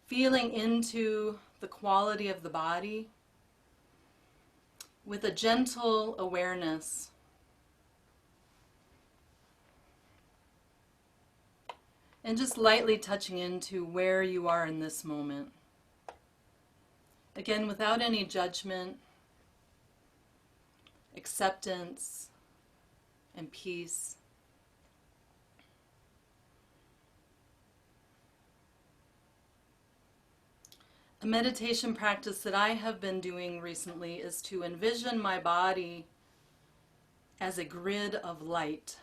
feeling into the quality of the body with a gentle awareness. And just lightly touching into where you are in this moment. Again, without any judgment, acceptance, and peace. A meditation practice that I have been doing recently is to envision my body as a grid of light.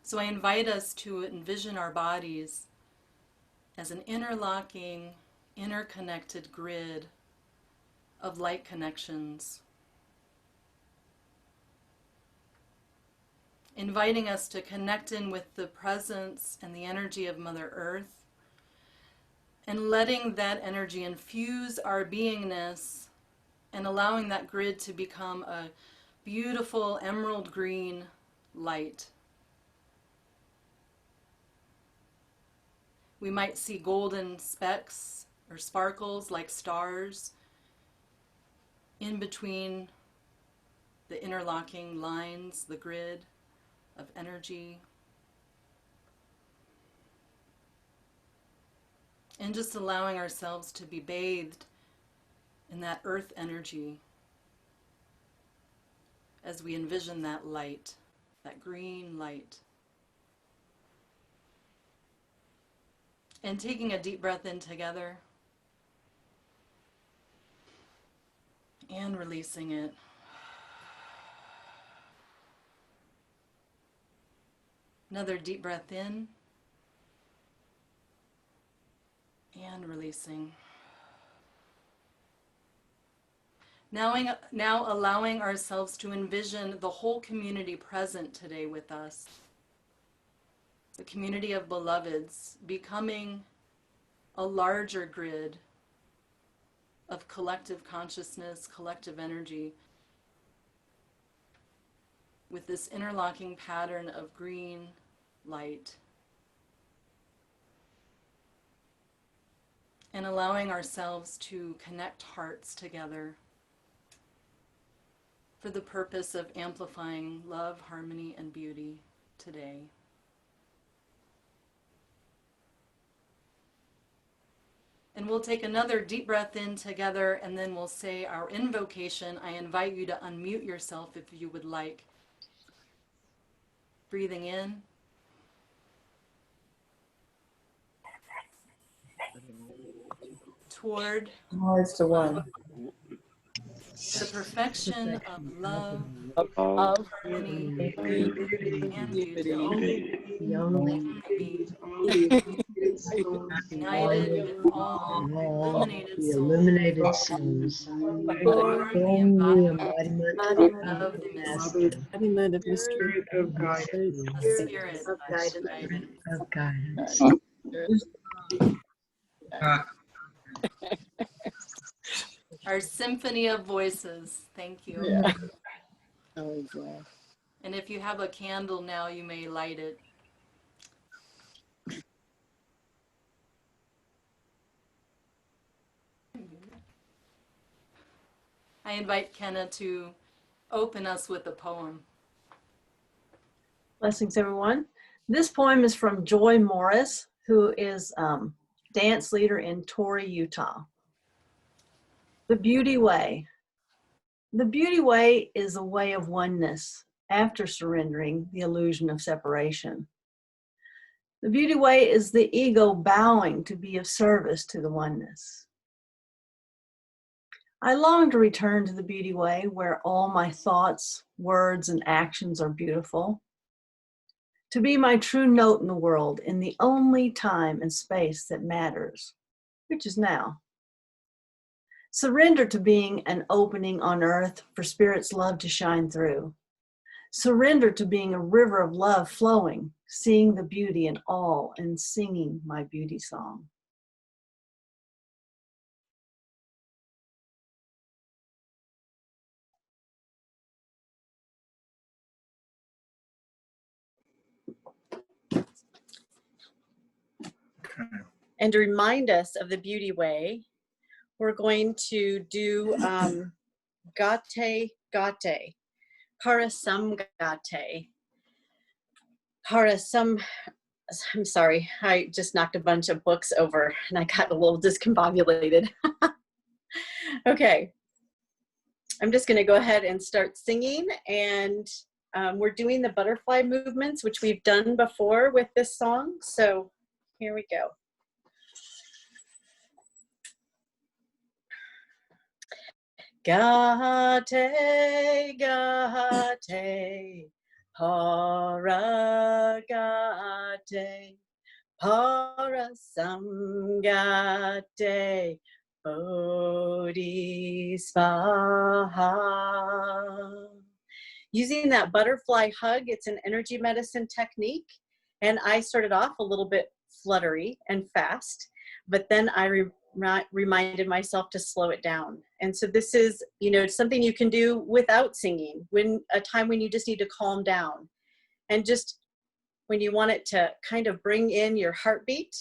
So I invite us to envision our bodies as an interlocking, interconnected grid of light connections, inviting us to connect in with the presence and the energy of Mother Earth, and letting that energy infuse our beingness and allowing that grid to become a beautiful emerald green light. We might see golden specks or sparkles like stars in between the interlocking lines, the grid of energy. And just allowing ourselves to be bathed in that earth energy as we envision that light, that green light. And taking a deep breath in together and releasing it. Another deep breath in and releasing. Now allowing ourselves to envision the whole community present today with us. The community of beloveds becoming a larger grid of collective consciousness, collective energy, with this interlocking pattern of green light. And allowing ourselves to connect hearts together for the purpose of amplifying love, harmony, and beauty today. And we'll take another deep breath in together, and then we'll say our invocation. I invite you to unmute yourself if you would like. Breathing in. Toward Towards the one. the perfection of love, Of harmony, and beauty. The only Be united united with all all illuminated the souls illuminated souls, for the form the embodiment embodiment of of the the mystery, master, the mystery Of the guidance. the spirit spirit of guidance. of guidance. Our symphony of voices. Thank you. Yeah. Oh, yeah. And if you have a candle now, you may light it. I invite Kenna to open us with a poem. Blessings, everyone. This poem is from Joy Morris, who is dance leader in Torrey, Utah. The Beauty Way. The Beauty Way is a way of oneness after surrendering the illusion of separation. The Beauty Way is the ego bowing to be of service to the oneness. I long to return to the Beauty Way where all my thoughts, words, and actions are beautiful. To be my true note in the world in the only time and space that matters, which is now. Surrender to being an opening on earth for Spirit's love to shine through. Surrender to being a river of love flowing, seeing the beauty in all and singing my beauty song. Okay. And to remind us of the beauty way, we're going to do gate gate, parasamgate. Parasam, I'm sorry, I just knocked a bunch of books over and I got a little discombobulated. Okay, I'm just gonna go ahead and start singing, and we're doing the butterfly movements, which we've done before with this song. So here we go. Gate, gate, paragate, parasamgate, bodhisvaha. Using that butterfly hug, it's an energy medicine technique. And I started off a little bit fluttery and fast, but then I reminded myself to slow it down. And so this is, you know, something you can do without singing, when a time when you just need to calm down. And just when you want it to kind of bring in your heartbeat,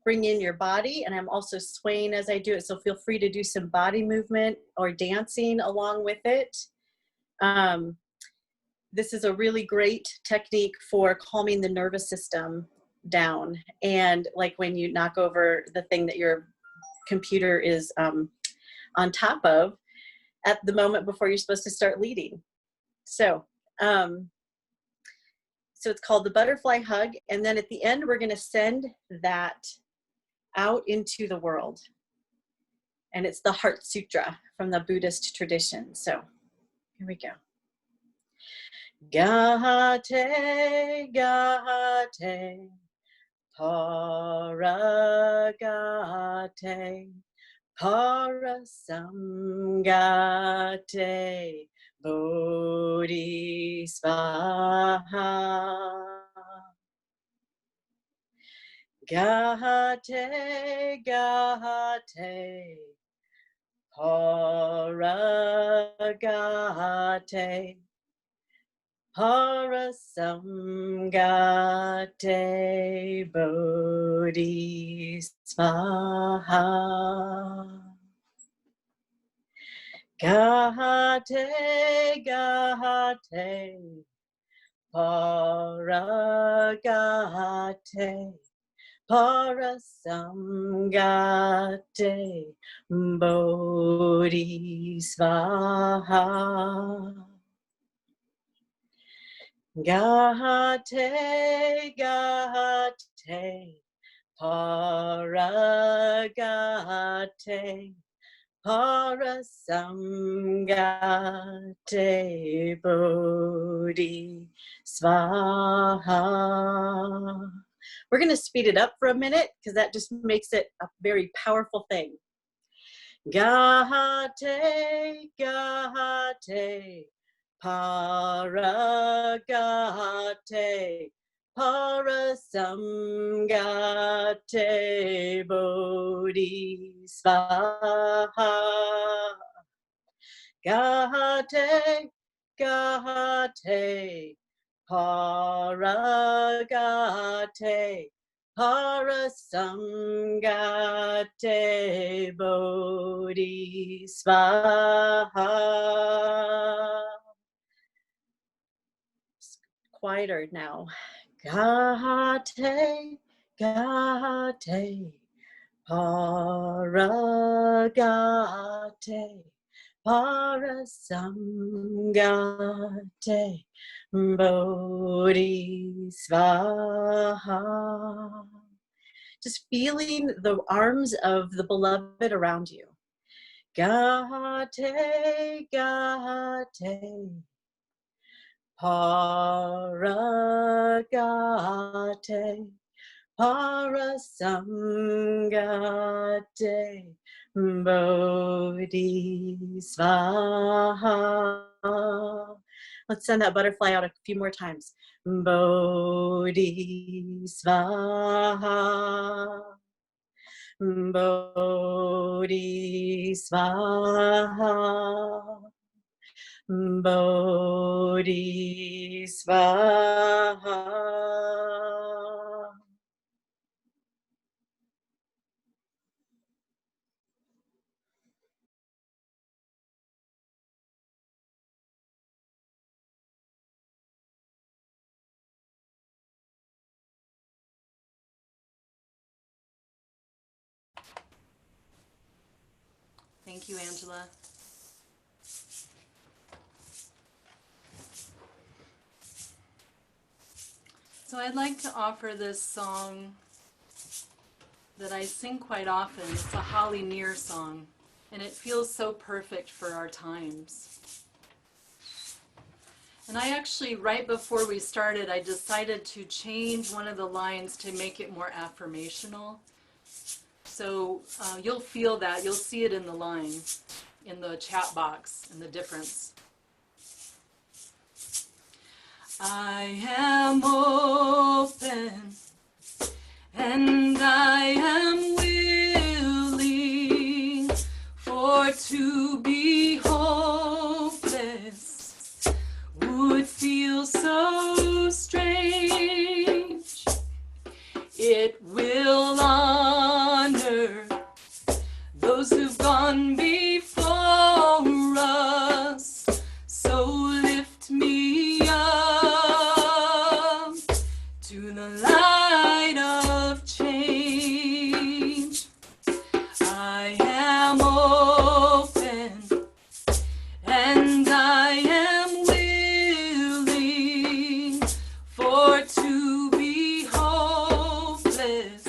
bring in your body. And I'm also swaying as I do it, so feel free to do some body movement or dancing along with it. This is a really great technique for calming the nervous system down. And like when you knock over the thing that your computer is on top of at the moment before you're supposed to start leading. So it's called the butterfly hug. And then at the end, we're gonna send that out into the world. And it's the Heart Sutra from the Buddhist tradition. So here we go. Gate, gate, paragate, parasamgate, bodhisvaha. Gate, gate, paragate, parasamgate, bodhisvaha. Gate, gate, paragate, parasamgate, bodhisvaha. Gate, gate, paragate, parasamgate, bodhisvaha. We're going to speed it up for a minute because that just makes it a very powerful thing. Gate, gate, paragate, parasamgate, bodhisvaha. Gate, gate, paragate, parasamgate, bodhisvaha. Quieter now. Gate, gate, paragate, parasamgate, bodhisvaha. Just feeling the arms of the beloved around you. Gate, gate, paragate, parasamgate, bodhisvaha. Let's send that butterfly out a few more times. Bodhisvaha. Bodhisvaha. Bodhisvaha. Thank you, Angela. So I'd like to offer this song that I sing quite often. It's a Holly Near song, and it feels so perfect for our times. And I actually, right before we started, I decided to change one of the lines to make it more affirmational. So you'll feel that. You'll see it in the line, in the chat box, and the difference. I am open, and I am willing for to be hopeless would feel so strange. It will honor those who've gone before us. So lift me up to the light of change. I am open, and I am willing for to be hopeless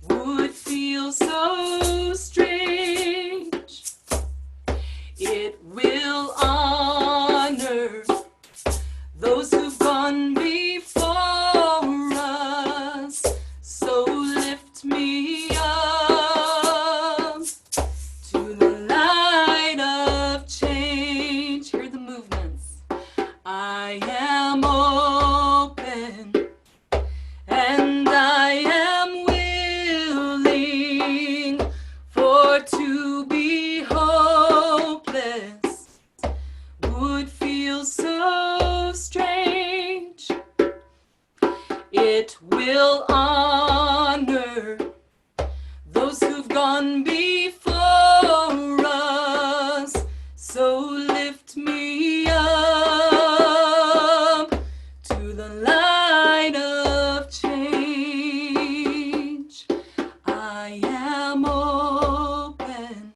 would feel so strange. It will honor those who've gone before us. So lift me up to the light of change. Hear the movements. I am open, and I am willing for to be hopeless would feel so strange. It will honor those who've gone before us. So lift me up to the light of change. I am open,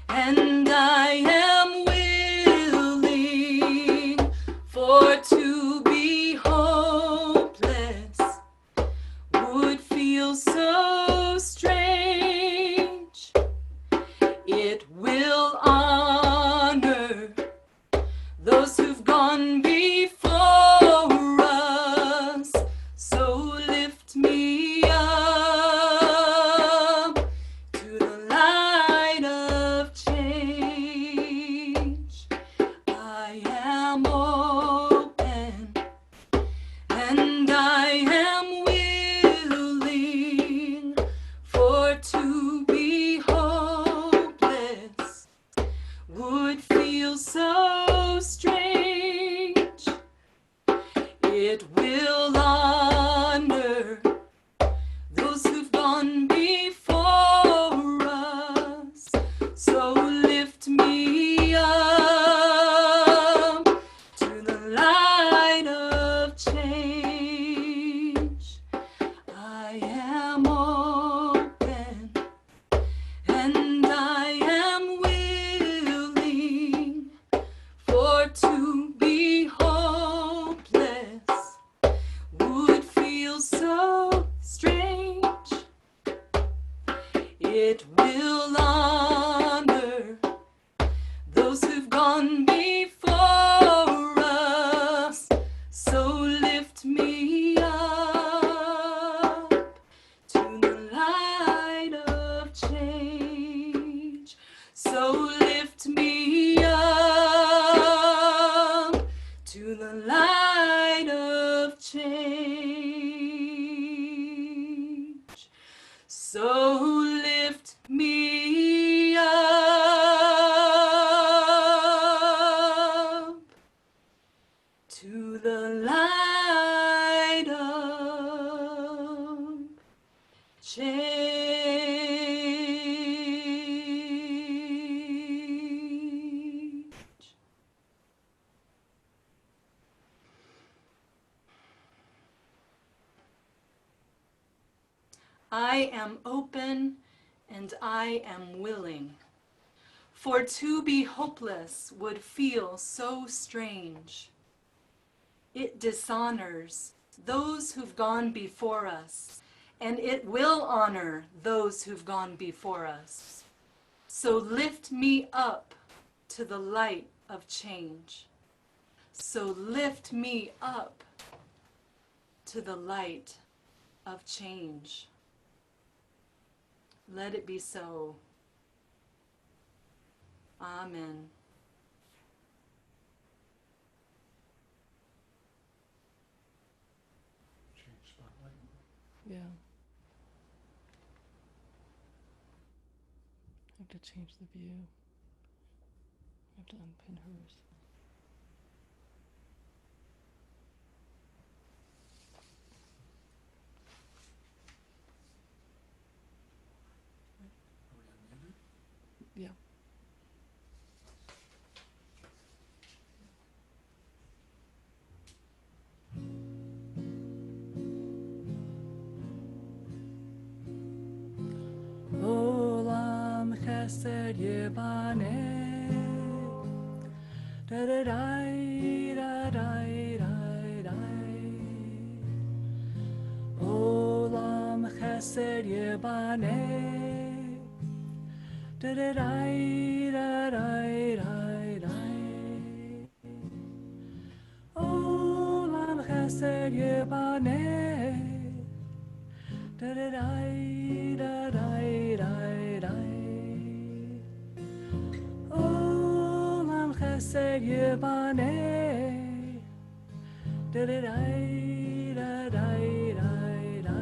and I am willing for to be hopeless would feel so strange. It will honor those who've gone before us. So lift me up to the light of change. I am open, and I am willing for to be hopeless would feel so strange. It will honor those who've gone before us. So lift me up to the light of change. I am open, and I am willing for to be hopeless would feel so strange. It will honor those who've gone before us. So lift me up to the light of change. So lift me up to the light of change. So lift me up to the light of change. I am open, and I am willing For to be hopeless would feel so strange. It dishonors those who've gone before us, and it will honor those who've gone before us. So lift me up to the light of change. So lift me up to the light of change. Let it be so. Amen. Yeah. I have to change the view. I have to unpin hers. Yeah. Olam chesed yibane, da da da da da da da. Olam chesed yibane, da da da da da da. Olam chesed yibane, da da da da da da. Olam chesed yibane, da da da da da.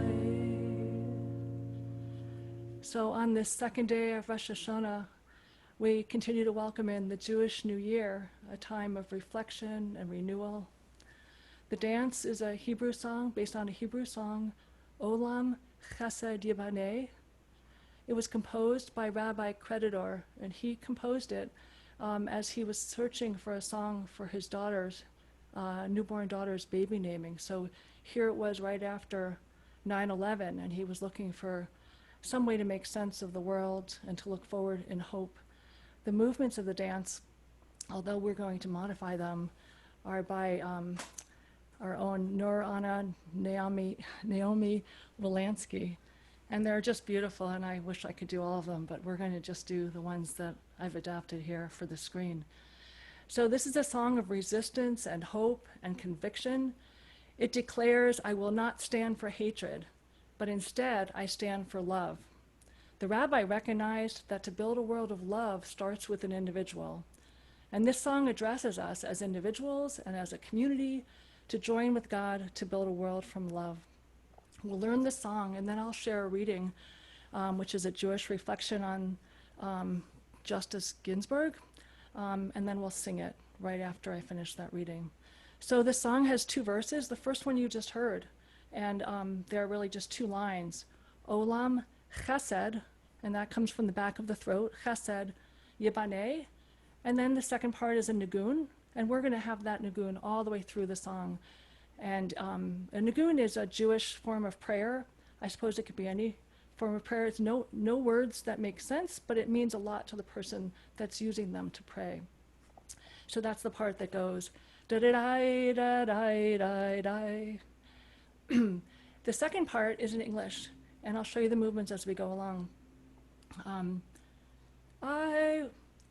So on this second day of Rosh Hashanah, we continue to welcome in the Jewish New Year, a time of reflection and renewal. The dance is a Hebrew song based on a Hebrew song, Olam Chesed Yibaneh. It was composed by Rabbi Creditor, and he composed it as he was searching for a song for his daughter's, newborn daughter's baby naming. So here it was right after 9/11, and he was looking for some way to make sense of the world and to look forward in hope. The movements of the dance, although we're going to modify them, are by our own Nur Anna Naomi Wolansky. And they're just beautiful, and I wish I could do all of them, but we're going to just do the ones that I've adapted here for the screen. So this is a song of resistance and hope and conviction. It declares, I will not stand for hatred, but instead I stand for love. The rabbi recognized that to build a world of love starts with an individual. And this song addresses us as individuals and as a community to join with God to build a world from love. We'll learn this song, and then I'll share a reading, which is a Jewish reflection on Justice Ginsburg, and then we'll sing it right after I finish that reading. So this song has two verses. The first one you just heard, and there are really just two lines. Olam chesed, and that comes from the back of the throat, chesed yibaneh, and then the second part is a nigun, and we're going to have that nigun all the way through the song. And a nigun is a Jewish form of prayer. I suppose it could be any form of prayer. It's no words that make sense, but it means a lot to the person that's using them to pray. So that's the part that goes da da da da da da da. The second part is in English, and I'll show you the movements as we go along.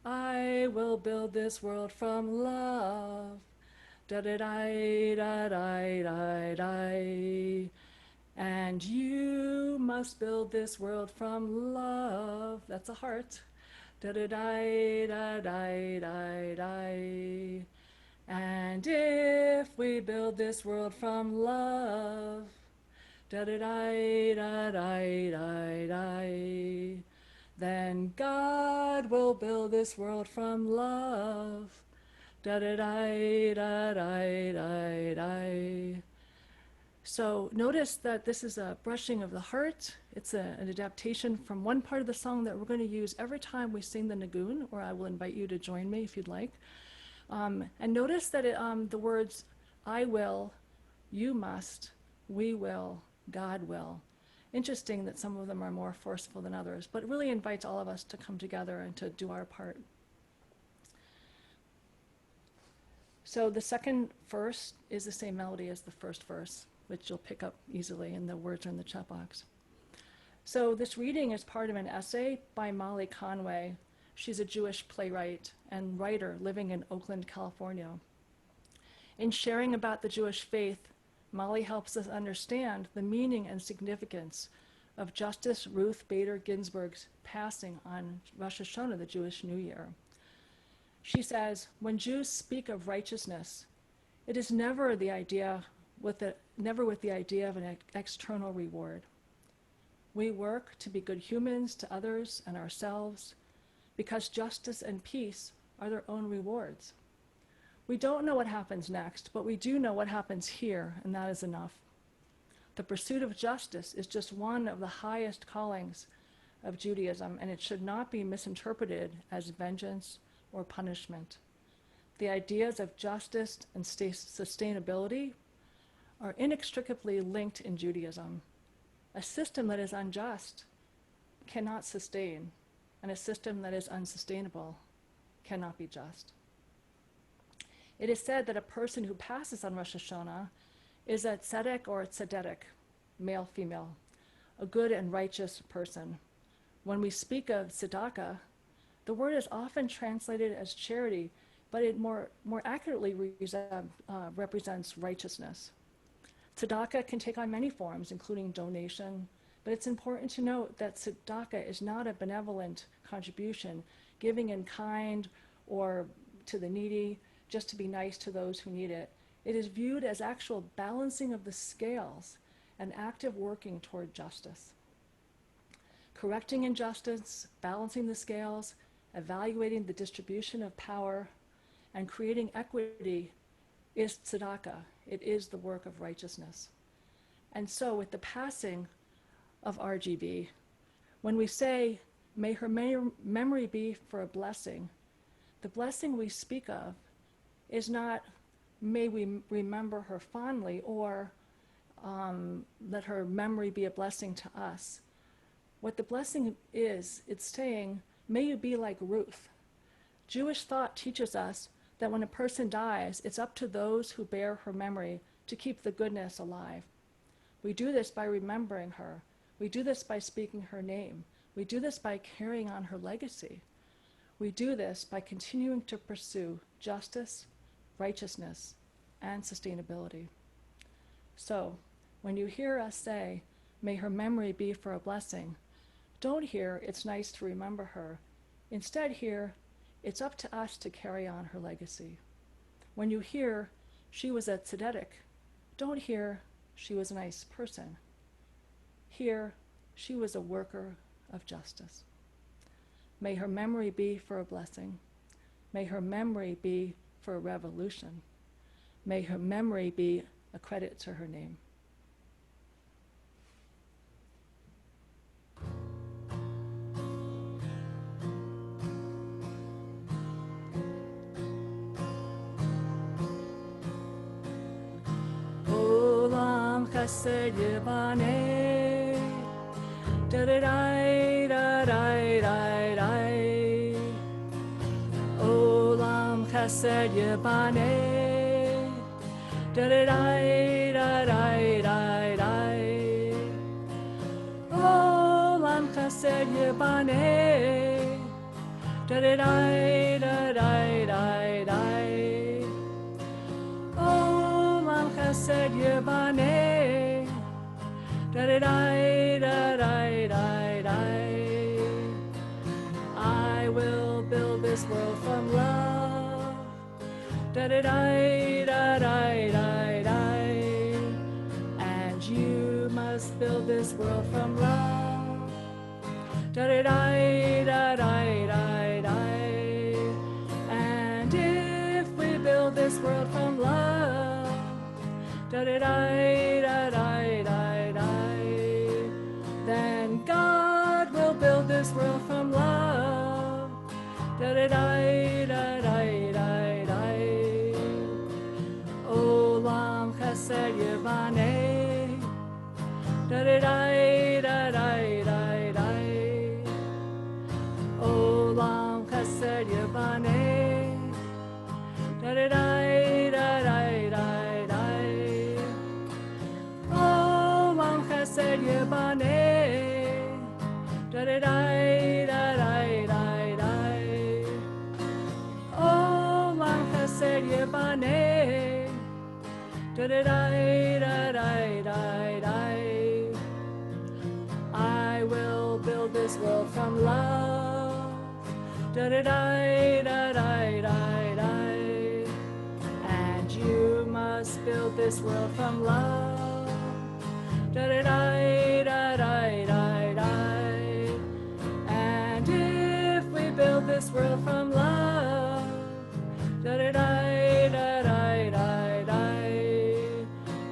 I will build this world from love. Da da da da da da da. And you must build this world from love. That's a heart. Da da da da da da da. And if we build this world from love, da da da da da da da, then God will build this world from love. Da da da da da da da. So notice that this is a brushing of the heart. It's an adaptation from one part of the song that we're going to use every time we sing the nigun, or I will invite you to join me if you'd like. And notice that the words I will, you must, we will, God will. Interesting that some of them are more forceful than others, but it really invites all of us to come together and to do our part. So the second verse is the same melody as the first verse, which you'll pick up easily, and the words are in the chat box. So this reading is part of an essay by Molly Conway. She's a Jewish playwright and writer living in Oakland, California. In sharing about the Jewish faith, Molly helps us understand the meaning and significance of Justice Ruth Bader Ginsburg's passing on Rosh Hashanah, the Jewish New Year. She says, when Jews speak of righteousness, it is never with the idea of an external reward. We work to be good humans to others and ourselves because justice and peace are their own rewards. We don't know what happens next, but we do know what happens here, and that is enough. The pursuit of justice is just one of the highest callings of Judaism, and it should not be misinterpreted as vengeance or punishment. The ideas of justice and sustainability are inextricably linked in Judaism. A system that is unjust cannot sustain, and a system that is unsustainable cannot be just. It is said that a person who passes on Rosh Hashanah is a tzedek or a tzedek, male, female, a good and righteous person. When we speak of tzedakah, the word is often translated as charity, but it more accurately represents righteousness. Tzedakah can take on many forms, including donation, but it's important to note that tzedakah is not a benevolent contribution, giving in kind or to the needy, just to be nice to those who need it. It is viewed as actual balancing of the scales and active working toward justice. Correcting injustice, balancing the scales, evaluating the distribution of power, and creating equity is tzedakah. It is the work of righteousness. And so with the passing of RGB, when we say, may her memory be for a blessing, the blessing we speak of is not, may we remember her fondly, or let her memory be a blessing to us. What the blessing is, it's saying, may you be like Ruth. Jewish thought teaches us that when a person dies, it's up to those who bear her memory to keep the goodness alive. We do this by remembering her. We do this by speaking her name. We do this by carrying on her legacy. We do this by continuing to pursue justice, righteousness, and sustainability. So, when you hear us say, may her memory be for a blessing, don't hear, it's nice to remember her. Instead hear, it's up to us to carry on her legacy. When you hear, she was a tzedek, don't hear, she was a nice person. Hear, she was a worker of justice. May her memory be for a blessing. May her memory be for a revolution. May her memory be a credit to her name. Olam chesed yibaneh, da-da-dai, da-dai, da-dai. Olam chesed yibaneh, da-da-dai, da-dai, da-dai. Olam chesed yibaneh, da-da-dai, da-dai, da-dai. Olam chesed yibaneh, da-da-dai, da-dai, da-dai. I will build this world from love, da-da-dai, da-dai, da-dai. And you must build this world from love, da-da-dai, da-dai, da-dai. And if we build this world from love, da-da-dai, da-dai, da-dai, then God will build this world from love, da-da-dai, da-dai, da-dai. Olam chesed yibaneh, da-da-dai, da-dai, da-dai. Olam chesed yibaneh, da-da-dai, da da da da da da da. I will build this world from love. Da da da da da da da. And you must build this world from love. Da da da da da da da. And if we build this world from love, da da da da da da da,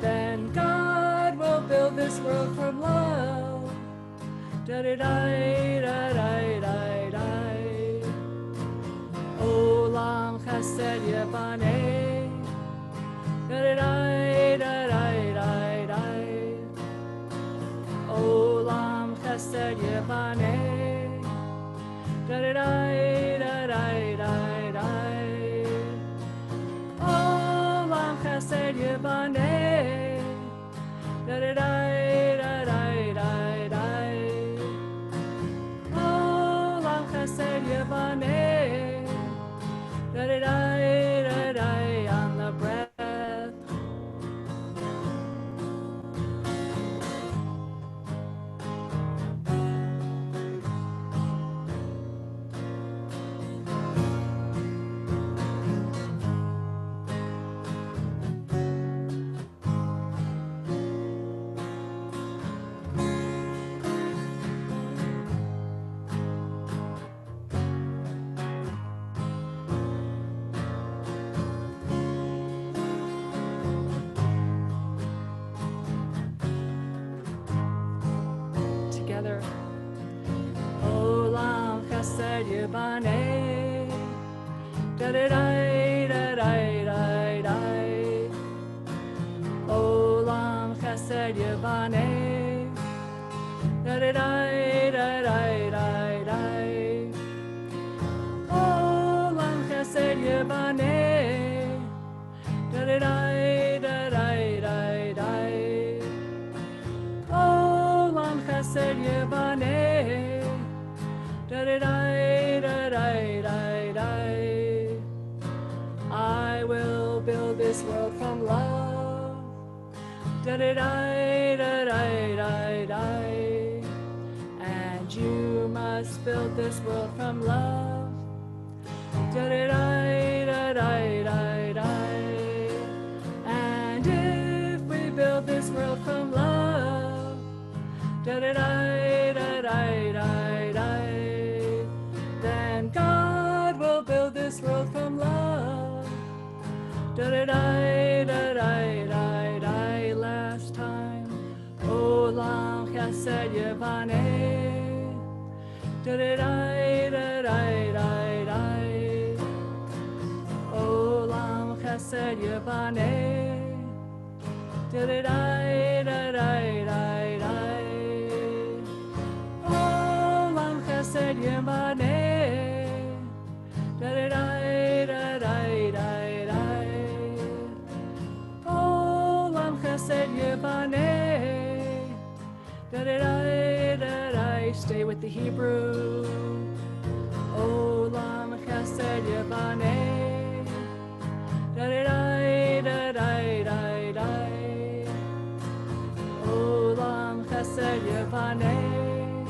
then God will build this world from love. Da da da da da da da. Olam chesed yevaneh. Da da da da da da da. Olam chesed yevaneh. Da da da da da da da. Olam chesed yevaneh. Da da da da da da da. Olam chesed yevaneh. Da da da da da on the breath. Together. Olam chesed yevaneh. Da da da da da da da. Olam chesed yevaneh. Da da da da da da da. Olam chesed yevaneh. Da da da da da da da. Olam chesed yevaneh. Da da da da da da da. I will build this world from love. Da da da da da da da. And you must build this world from love. Da da da da da da da. And if we build this world from love, da da da da da da da, then God will build this world from love. Da da da da da da da. Last time, Olam chesed yevaneh. Da da da da da da da. Olam chesed yevaneh. Da da da da da da da. Olam chesed yevaneh. Da da da da da da da. Olam chesed yevaneh. Da da da da da. Stay with the Hebrew. Olam chesed yevaneh. Da da da da da da. Olam chesed yevaneh.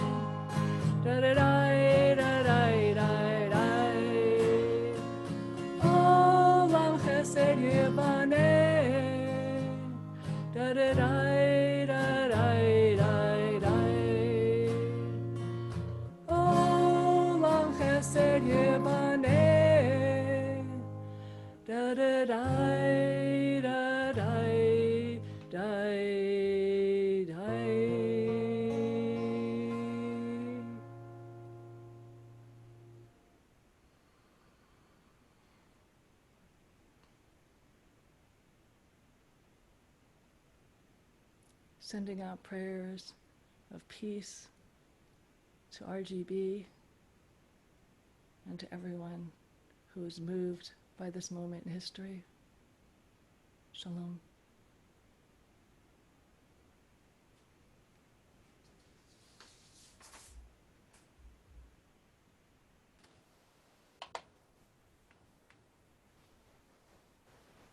Da da da da da da. Olam chesed yevaneh. Da da da da da da da. Olam chesed yevaneh. Da da da da da da da. Sending out prayers of peace to RGB and to everyone who is moved by this moment in history. Shalom.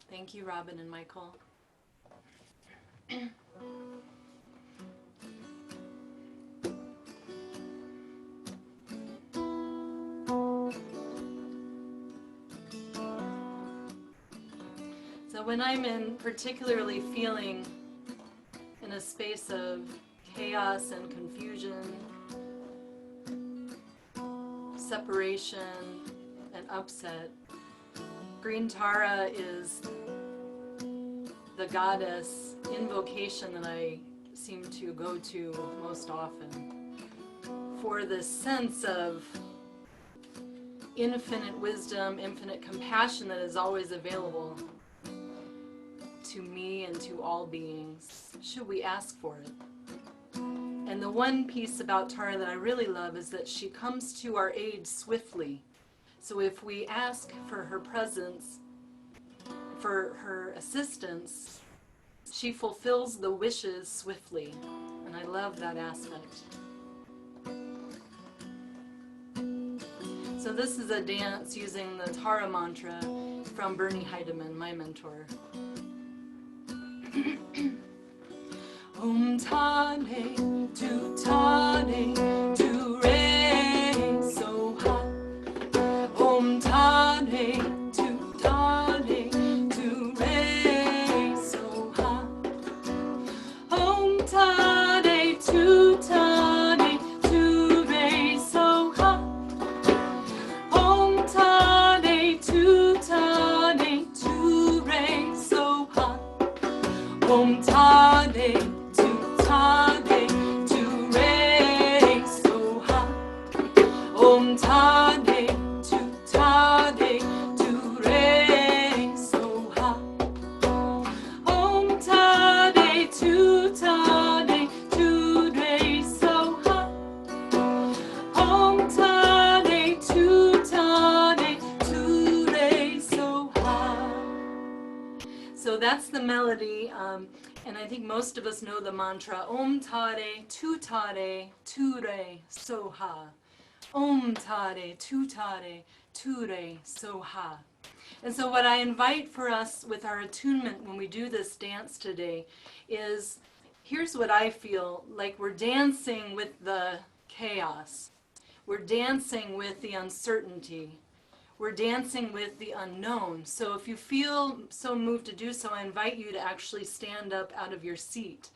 Thank you, Robin and Michael. So when I'm particularly feeling in a space of chaos and confusion, separation and upset, green Tara is the goddess invocation that I seem to go to most often for this sense of infinite wisdom, infinite compassion that is always available to me and to all beings, should we ask for it. And the one piece about Tara that I really love is that she comes to our aid swiftly. So if we ask for her presence, for her assistance, she fulfills the wishes swiftly. And I love that aspect. So this is a dance using the Tara mantra from Bernie Heidemann, my mentor. Om Tane, Tu Tane, Tu Re, So Ha. Om Tane, Tu Tane, Tu Re, So Ha. Om Tane, Tu Tane, Tu Re, So Ha. Om Tane, Tu Tane, Tu Re, So Ha. Om Tane, Tu Tane, Tu Re, So Ha. Om Tane, Tu Tane, Tu Re, So Ha. Om Tane, Tu Tane, Tu Re, So Ha. Om Tane, Tu Tane, Tu Re, So Ha. So that's the melody, and I think most of us know the mantra Om Tare, Tu Re, So Ha. Om Tare, Tu Re, So Ha. And so what I invite for us with our attunement when we do this dance today is, here's what I feel like: we're dancing with the chaos. We're dancing with the uncertainty. We're dancing with the unknown. So if you feel so moved to do so, I invite you to actually stand up out of your seat.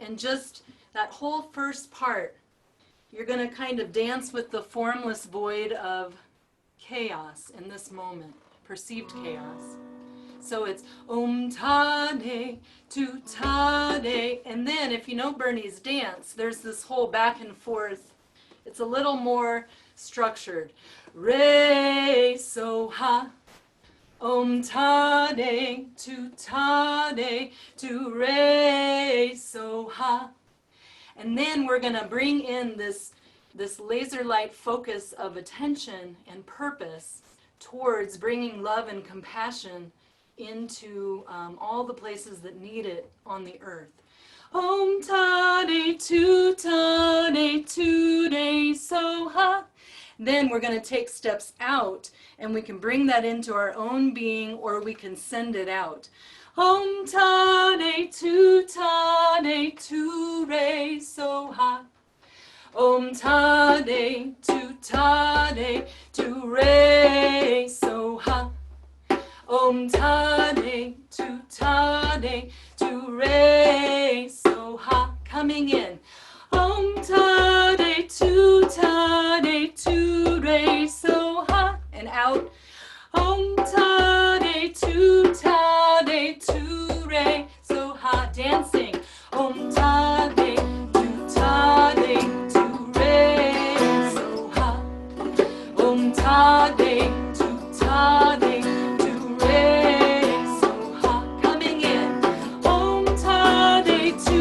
And just that whole first part, you're going to kind of dance with the formless void of chaos in this moment, perceived chaos. So it's Om Tane, Tu Tane. And then if you know Bernie's dance, there's this whole back and forth. It's a little more structured. Re, So Ha. Om Tane, Tu Re, So Ha. And then we're going to bring in this laser light focus of attention and purpose towards bringing love and compassion into all the places that need it on the earth. Om Tane, Tu Re, So Ha. Then we're going to take steps out, and we can bring that into our own being, or we can send it out. Om Tane, Tu Re, So Ha. Om Tane, Tu Re, So Ha. Om Tane, Tu Re, So Ha. Coming in. Om Tane, Tu Re, So Ha. And out. Om Tane, Tu Re, So Ha. Dancing. Om Tane, Tu Re, So Ha. Om Tane, Tu Re, So Ha. Coming in. Om Tane, Tu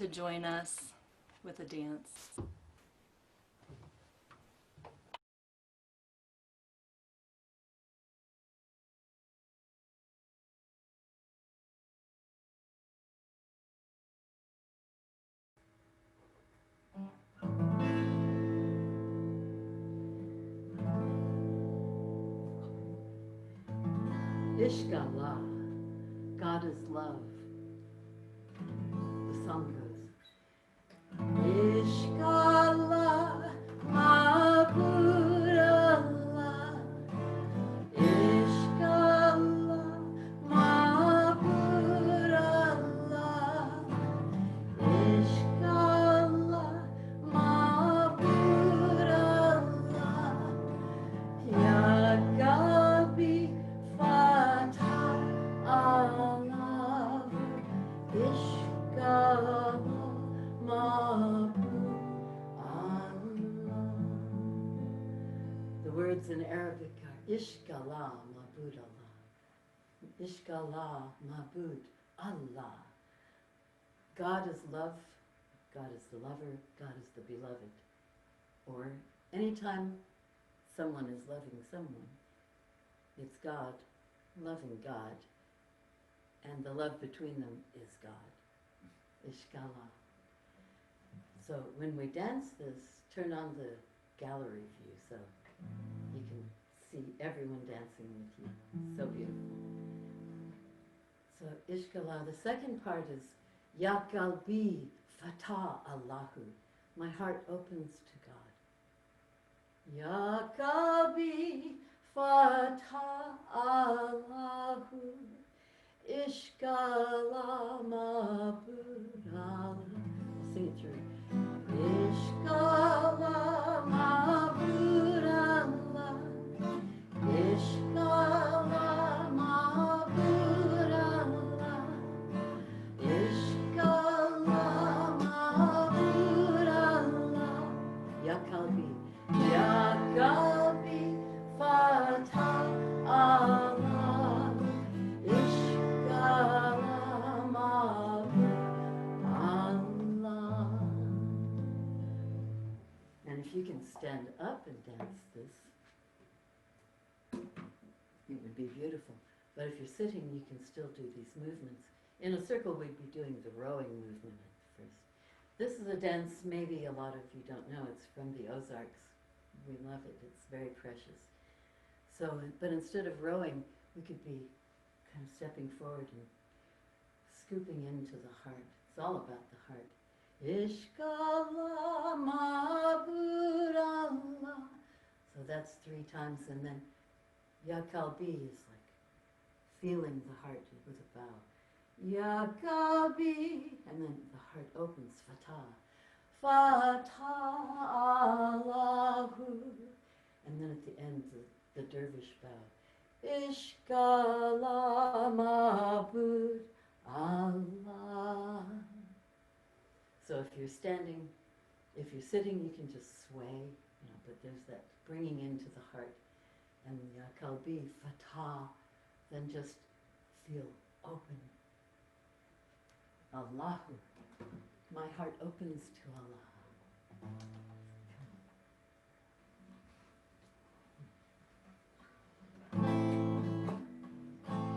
to join us with a dance. Ishkala, God is love. The song goes, Ishkala, Ma'bud Allah. Ishkala, Ma'bud Allah. Ishkala, Ma'bud Allah. Ya Gabi, Fatah Allah. Ishkala, Ma'bud Allah. The words in Arabic are Ishkala, Ma'bud Allah. Ishkala, Ma'bud Allah. God is love, God is the lover, God is the beloved. Or anytime someone is loving someone, it's God loving God, and the love between them is God. Ishkala. So when we dance this, turn on the gallery view so you can see everyone dancing with you. So beautiful. So Ishkala, the second part is Ya Qalbi Fatah Allahu. My heart opens to God. Ya Qalbi Fatah Allahu. Ishkala Ma'bud Allah. I'll sing it through. Ishkala Ma'bud Allah. Ishkala Ma'bud Allah. Ishkala Ma'bud Allah. Ya Qalbi, Ya Qalbi Fatah Allah. Ishkala Ma'bud Allah. And if you can stand up and dance this, it would be beautiful. But if you're sitting, you can still do these movements. In a circle, we'd be doing the rowing movement at first. This is a dance maybe a lot of you don't know. It's from the Ozarks. We love it. It's very precious. So, but instead of rowing, we could be kind of stepping forward and scooping into the heart. It's all about the heart. Ishkala Ma'bud Allah. So that's 3 times, and then Ya Qalbi is like feeling the heart with a bow. Ya Qalbi, and then the heart opens, Fatah. Fatah Allahu. And then at the end, the dervish bow. Ishkala Ma'bud Allah. So if you're standing, if you're sitting, you can just sway, but there's that bringing into the heart. And Ya Qalbi, Fatah, then just feel open. Allahu. My heart opens to Allah.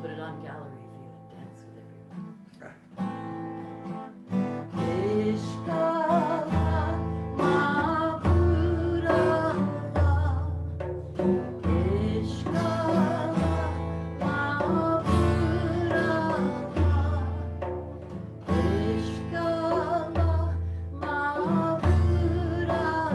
Put it on gallery view and dance with everyone. Ishkala Ma'bud Allah. Ishkala Ma'bud Allah. Ishkala Ma'bud Allah.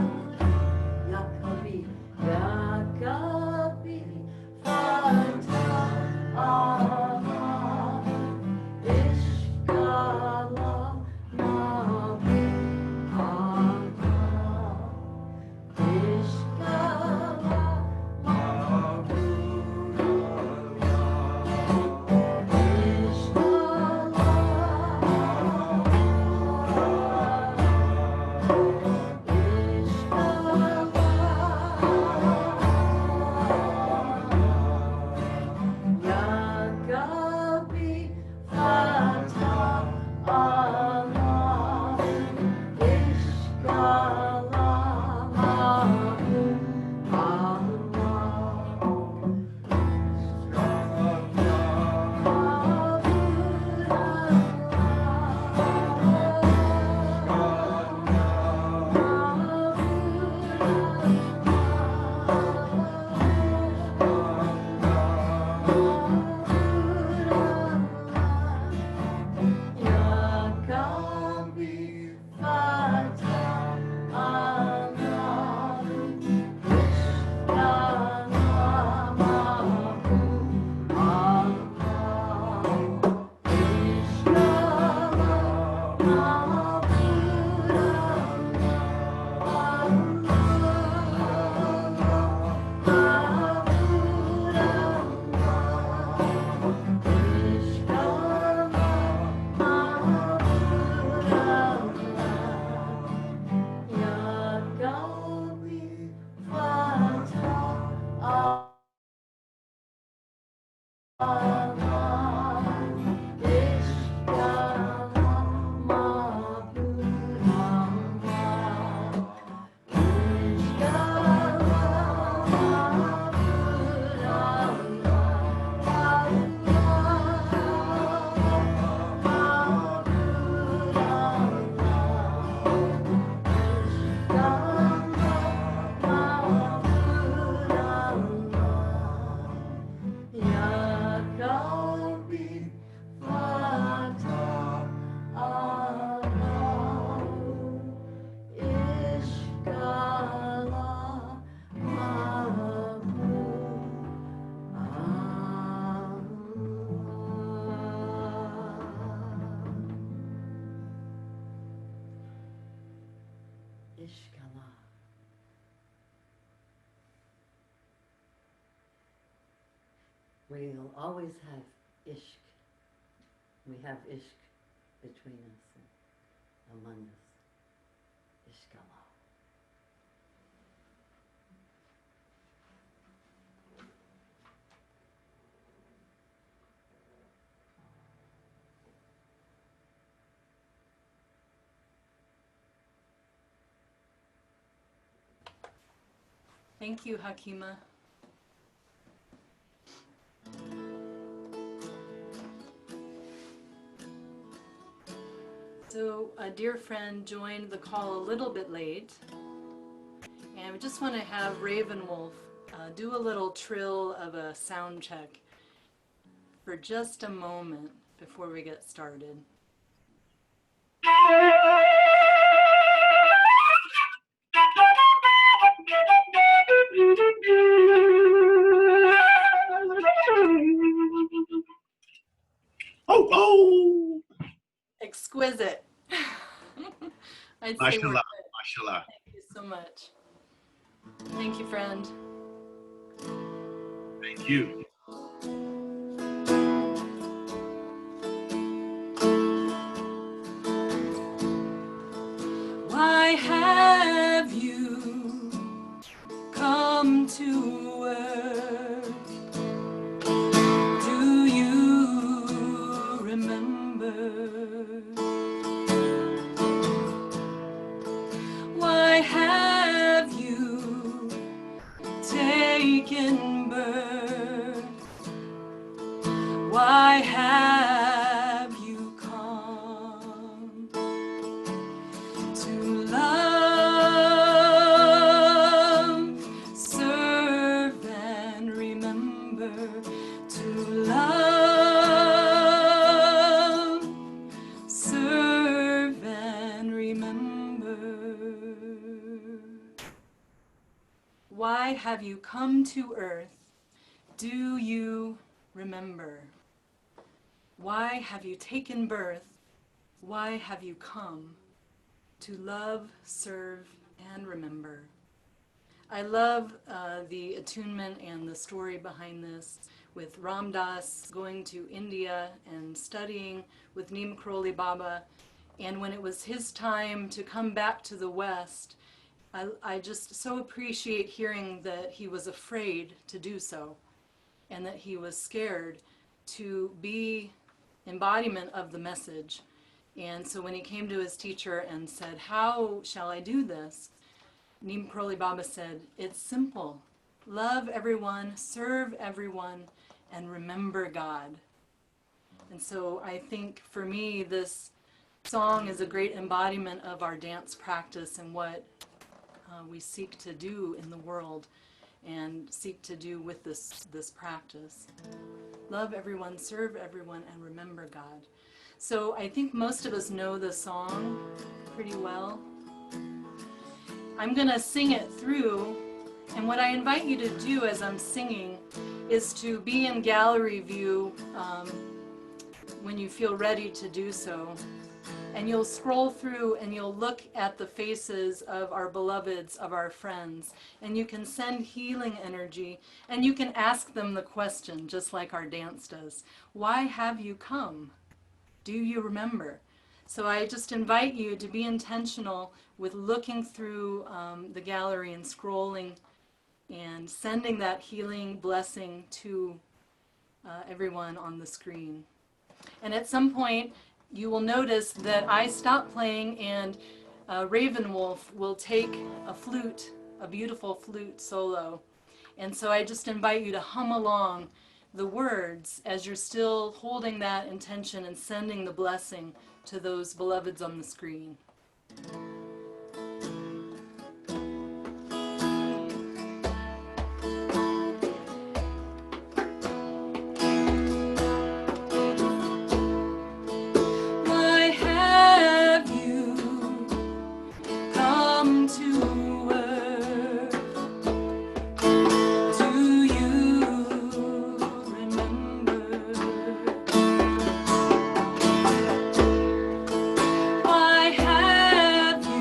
ishkala. We'll always have ishq. We have ishq between us and among us. Ishkala. Thank you, Hakima. So a dear friend joined the call a little bit late, and we just want to have Ravenwolf do a little trill of a sound check for just a moment before we get started. Oh, oh! Exquisite. I'd say we're Mashallah, good. mashallah. Thank you so much. Thank you, friend. Thank you. Why have you come to earth? Do you remember? Why have you taken birth? Why have you come to love, serve, and remember? To love, serve, and remember. Why have you come to earth? Do you remember? Why have you taken birth? Why have you come to love, serve, and remember? I love the attunement and the story behind this, with Ram Dass going to India and studying with Neem Karoli Baba. And when it was his time to come back to the West, I just so appreciate hearing that he was afraid to do so, and that he was scared to be embodiment of the message. And so when he came to his teacher and said, "How shall I do this?" Neem Karoli Baba said, "It's simple. Love everyone, serve everyone, and remember God." And so I think for me, this song is a great embodiment of our dance practice and what we seek to do in the world and seek to do with this practice. Love everyone, serve everyone, and remember God. So I think most of us know the song pretty well. I'm going to sing it through, and what I invite you to do as I'm singing is to be in gallery view when you feel ready to do so. And you'll scroll through and you'll look at the faces of our beloveds, of our friends, and you can send healing energy, and you can ask them the question, just like our dance does. Why have you come? Do you remember? So I just invite you to be intentional with looking through the gallery and scrolling and sending that healing blessing to everyone on the screen. And at some point, you will notice that I stop playing and Ravenwolf will take a flute, a beautiful flute solo. And so I just invite you to hum along the words as you're still holding that intention and sending the blessing to those beloveds on the screen. Why have you come to earth? Do you remember? Why have you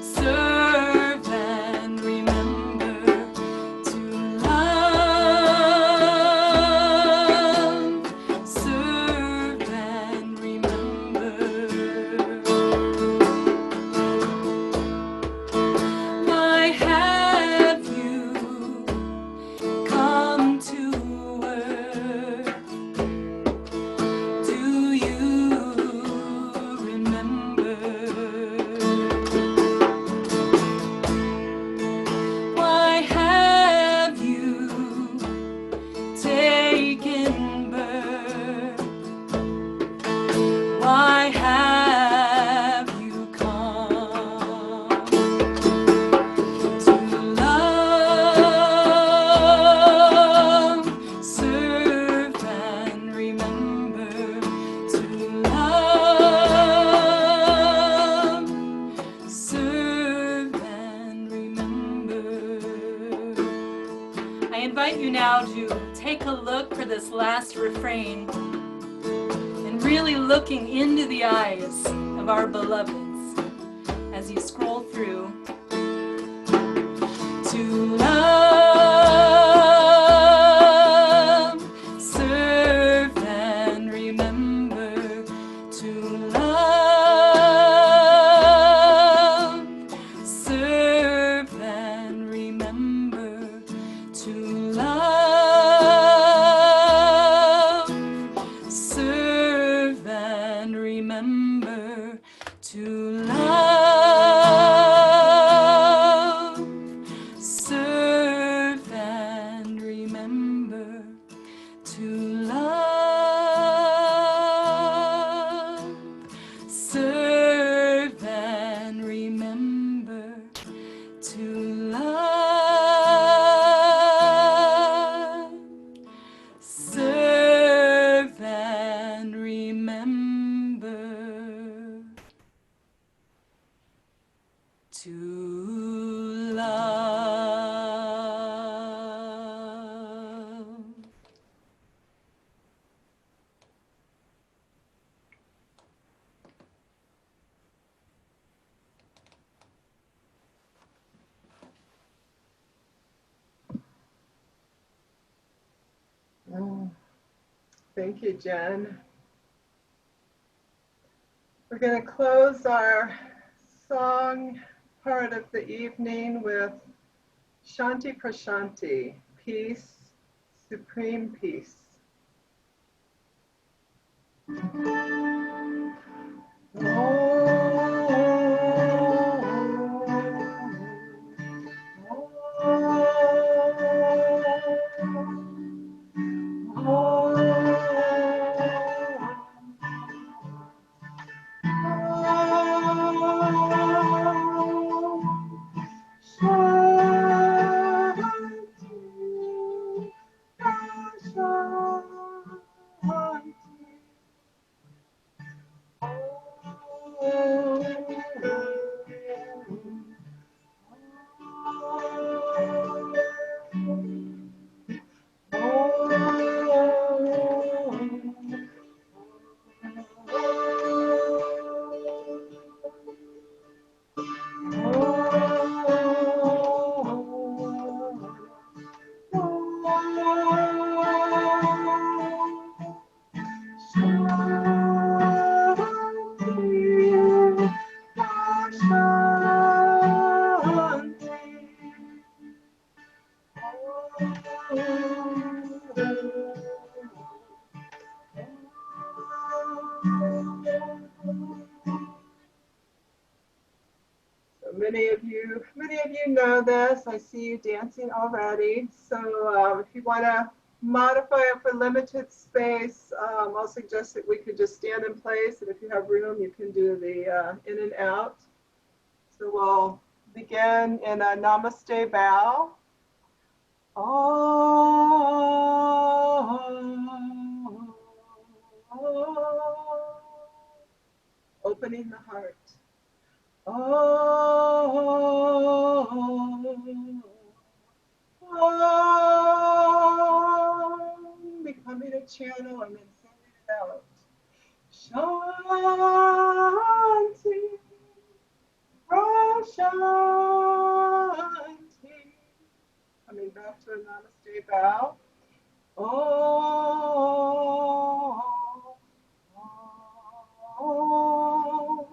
Serve and remember to love. Serve and remember. Why have you come to earth? Do you remember? Why have you taken birth? Why have you come to love? Serve and remember to love. Serve and remember. I invite you now to take a look for this last refrain and really looking into the eyes of our beloveds as you scroll through. To love, serve and remember. To love, serve and remember. To love, serve and remember. To love, serve and remember. To love, serve and remember. To love, serve and remember. To love. Oh, thank you, Jen. We're going to close our song part of the evening with Shanti Prashanti, peace, supreme peace. many of you know this. I see you dancing already. So if you want to modify it for limited space, I'll suggest that we could just stand in place. And if you have room, you can do the in and out. So we'll begin in a namaste bow. Opening the heart. Becoming a channel and then sending it out. Shanti, Prashanti. Coming back to a namaste bow. Oh, oh,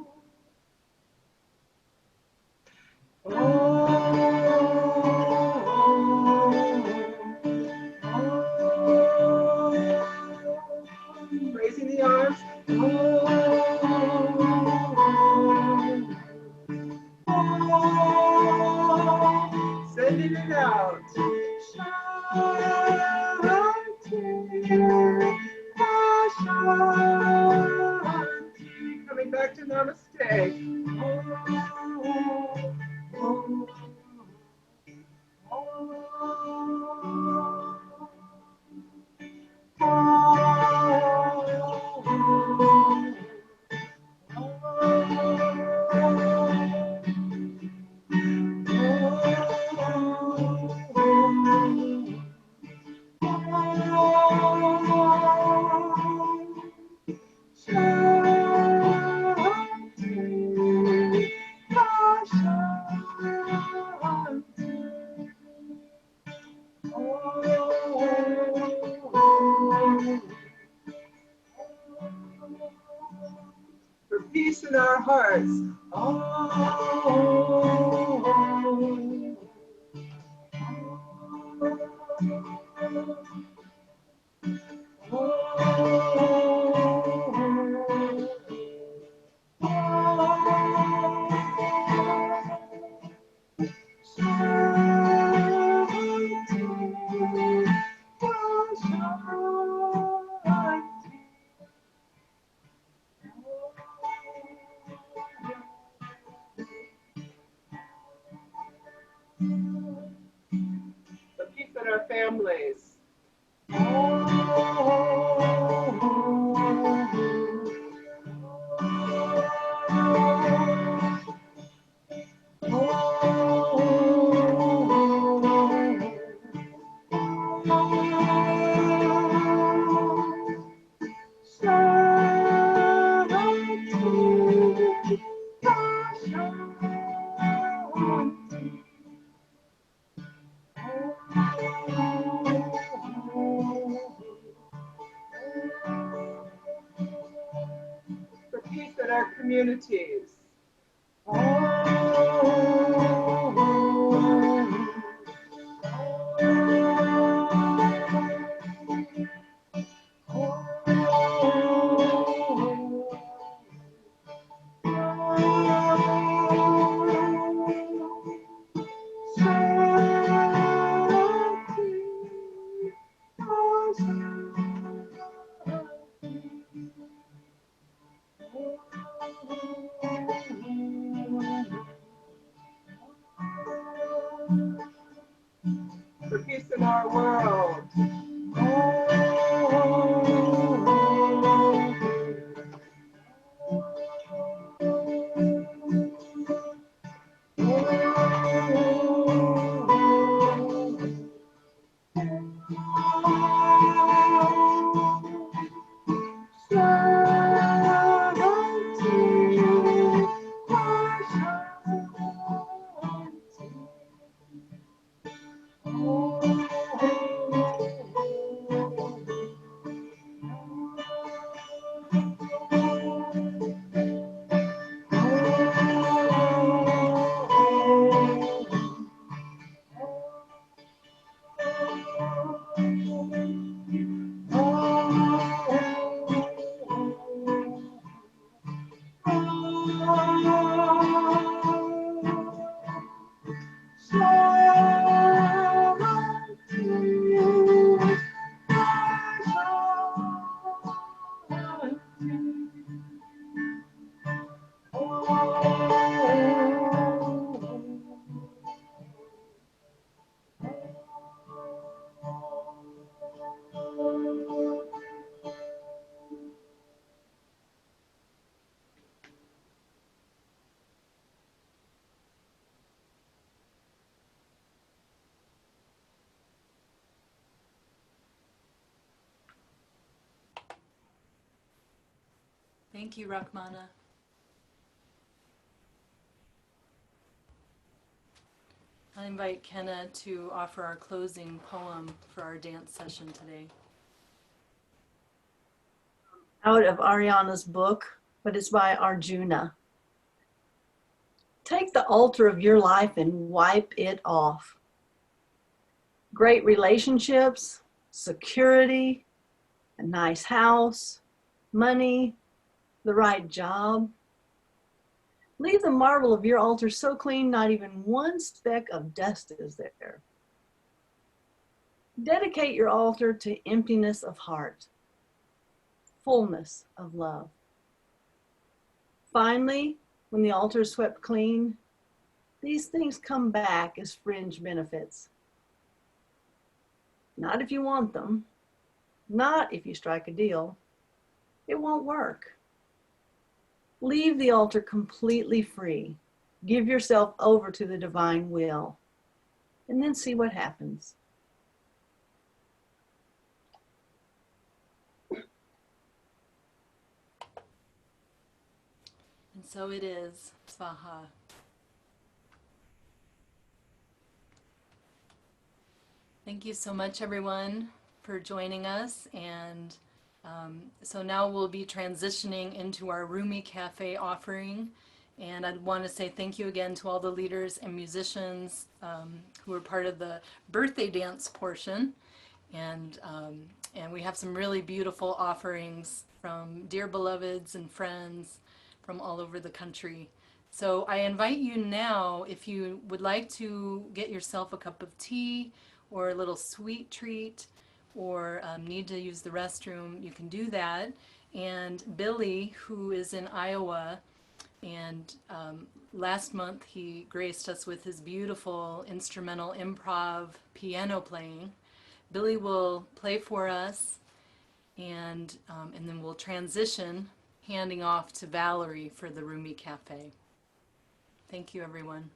raising the arms. Sending it out. Coming back to namaste. For peace in our hearts. The peace in our families. For peace in our communities. For peace in our world. Thank you, Rahmana. I invite Kenna to offer our closing poem for our dance session today. Out of Ariana's book, but it's by Arjuna. Take the altar of your life and wipe it off. Great relationships, security, a nice house, money, the right job. Leave the marble of your altar so clean, not even one speck of dust is there. Dedicate your altar to emptiness of heart, fullness of love. Finally, when the altar is swept clean, these things come back as fringe benefits. Not if you want them, not if you strike a deal. It won't work. Leave the altar completely free. Give yourself over to the divine will, and then see what happens. And so it is. Svaha. Thank you so much, everyone, for joining us. And so now we'll be transitioning into our Rumi Cafe offering. And I'd want to say thank you again to all the leaders and musicians who were part of the birthday dance portion. And we have some really beautiful offerings from dear beloveds and friends from all over the country. So I invite you now, if you would like to get yourself a cup of tea or a little sweet treat, or need to use the restroom, you can do that. And Billy, who is in Iowa, and last month he graced us with his beautiful instrumental improv piano playing. Billy will play for us, and then we'll transition, handing off to Valerie for the Rumi Cafe. Thank you, everyone.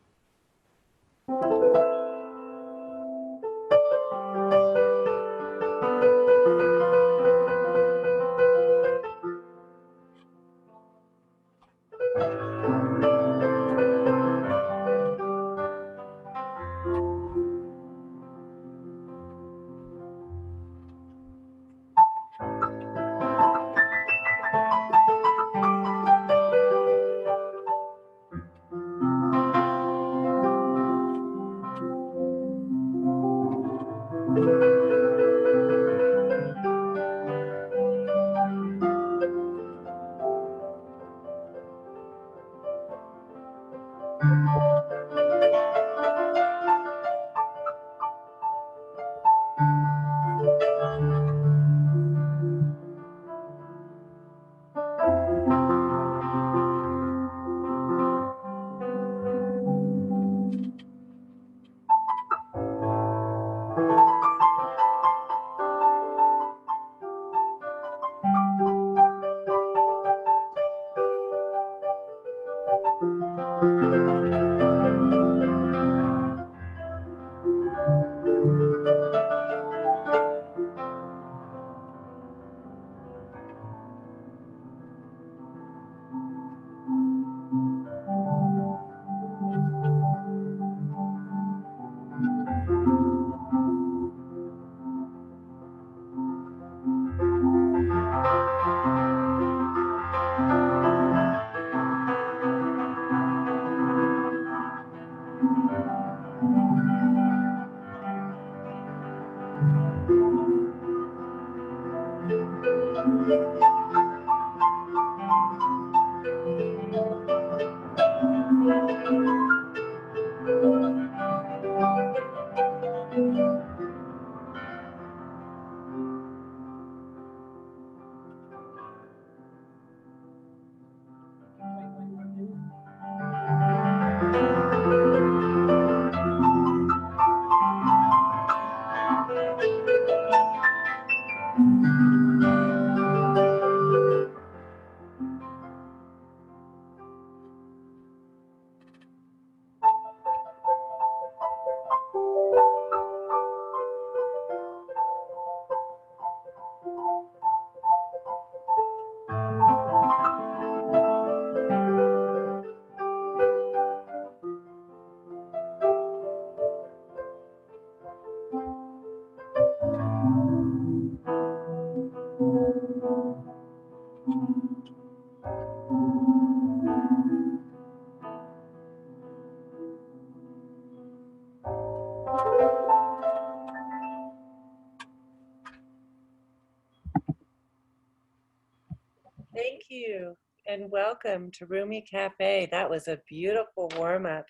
and welcome to Rumi Cafe. That was a beautiful warm-up.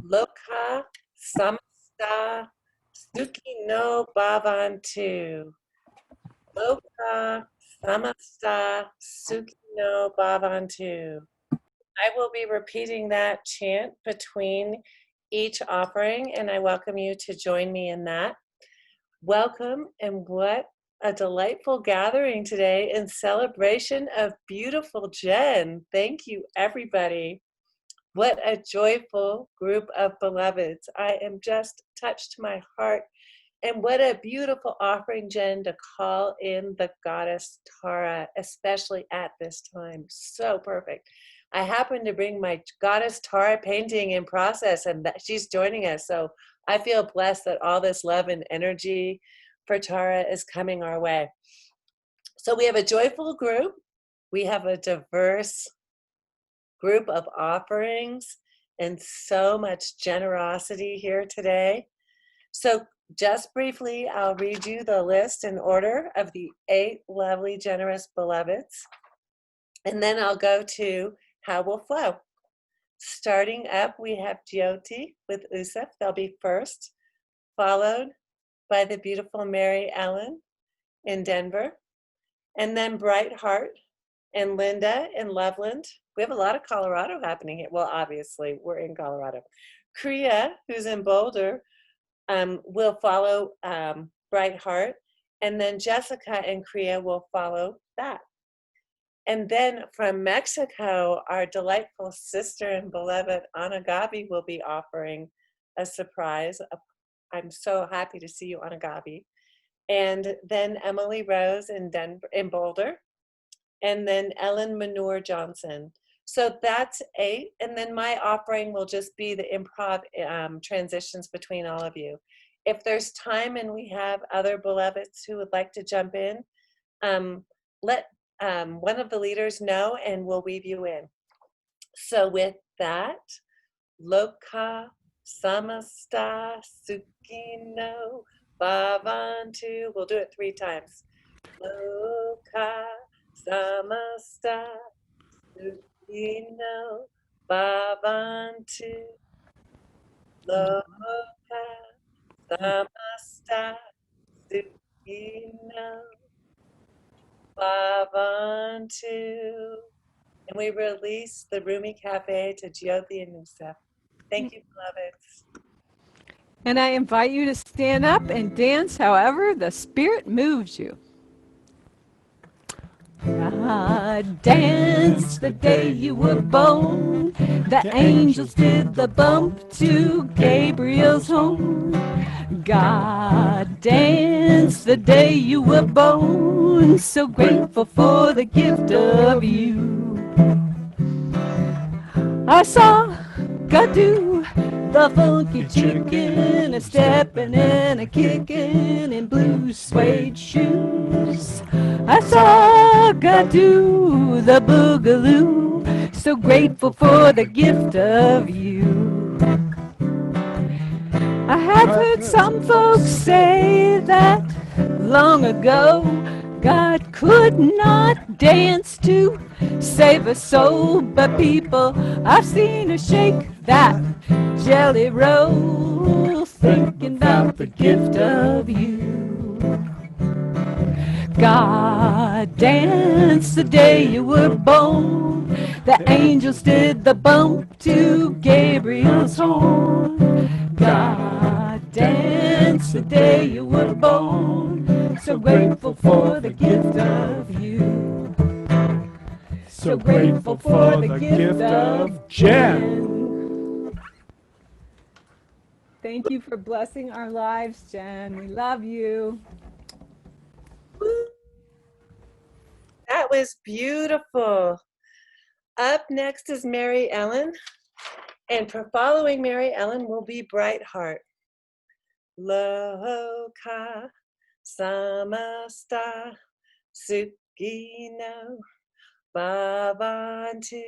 Loka samasta suki no bhavantu. Loka samasta suki no bhavantu. I will be repeating that chant between each offering, and I welcome you to join me in that. Welcome, and what a delightful gathering today in celebration of beautiful Jen. Thank you, everybody. What a joyful group of beloveds. I am just touched to my heart. And what a beautiful offering, Jen, to call in the goddess Tara, especially at this time. So perfect. I happen to bring my goddess Tara painting in process, and she's joining us. So I feel blessed that all this love and energy for Tara is coming our way. So we have a joyful group. We have a diverse group of offerings and so much generosity here today. So just briefly, I'll read you the list in order of the 8 lovely, generous beloveds. And then I'll go to how we'll flow. Starting up, we have Jyoti with Usaf. They'll be first, followed by the beautiful Mary Ellen in Denver, and then Bright Heart and Linda in Loveland. We have a lot of Colorado happening here. Well, obviously, we're in Colorado. Kriya, who's in Boulder, will follow Bright Heart, and then Jessica and Kriya will follow that. And then from Mexico, our delightful sister and beloved Ana Gabi will be offering a surprise. I'm so happy to see you, Ana Gabi. And then Emily Rose in Boulder, and then Ellen Manure Johnson. So that's 8, and then my offering will just be the improv transitions between all of you. If there's time and we have other beloveds who would like to jump in, let one of the leaders know and we'll weave you in. So with that, Loka samasta sukhino bhavantu. We'll do it 3 times. Loka samasta sukhino bhavantu. Loka samasta sukhino bhavantu. And we release the Rumi Cafe to Jyoti and Nusa. Thank you, beloveds. And I invite you to stand up and dance however the spirit moves you. I danced the day you were born. The angels did the bump to Gabriel's horn. God danced the day you were born. So grateful for the gift of you. I saw God do the funky chicken, a stepping and a kicking in blue suede shoes. I saw God do the boogaloo, so grateful for the gift of you. I have heard some folks say that long ago God could not dance to save a soul, but people, I've seen her shake that jelly roll, thinking about the gift of you. God danced the day you were born. The angels did the bump to Gabriel's horn. God danced the day you were born. So grateful for the gift of you. So grateful for the gift of Jen. Thank you for blessing our lives, Jen. We love you. That was beautiful. Up next is Mary Ellen, and for following Mary Ellen will be Bright Heart. Loka samasta sukhino bhavantu.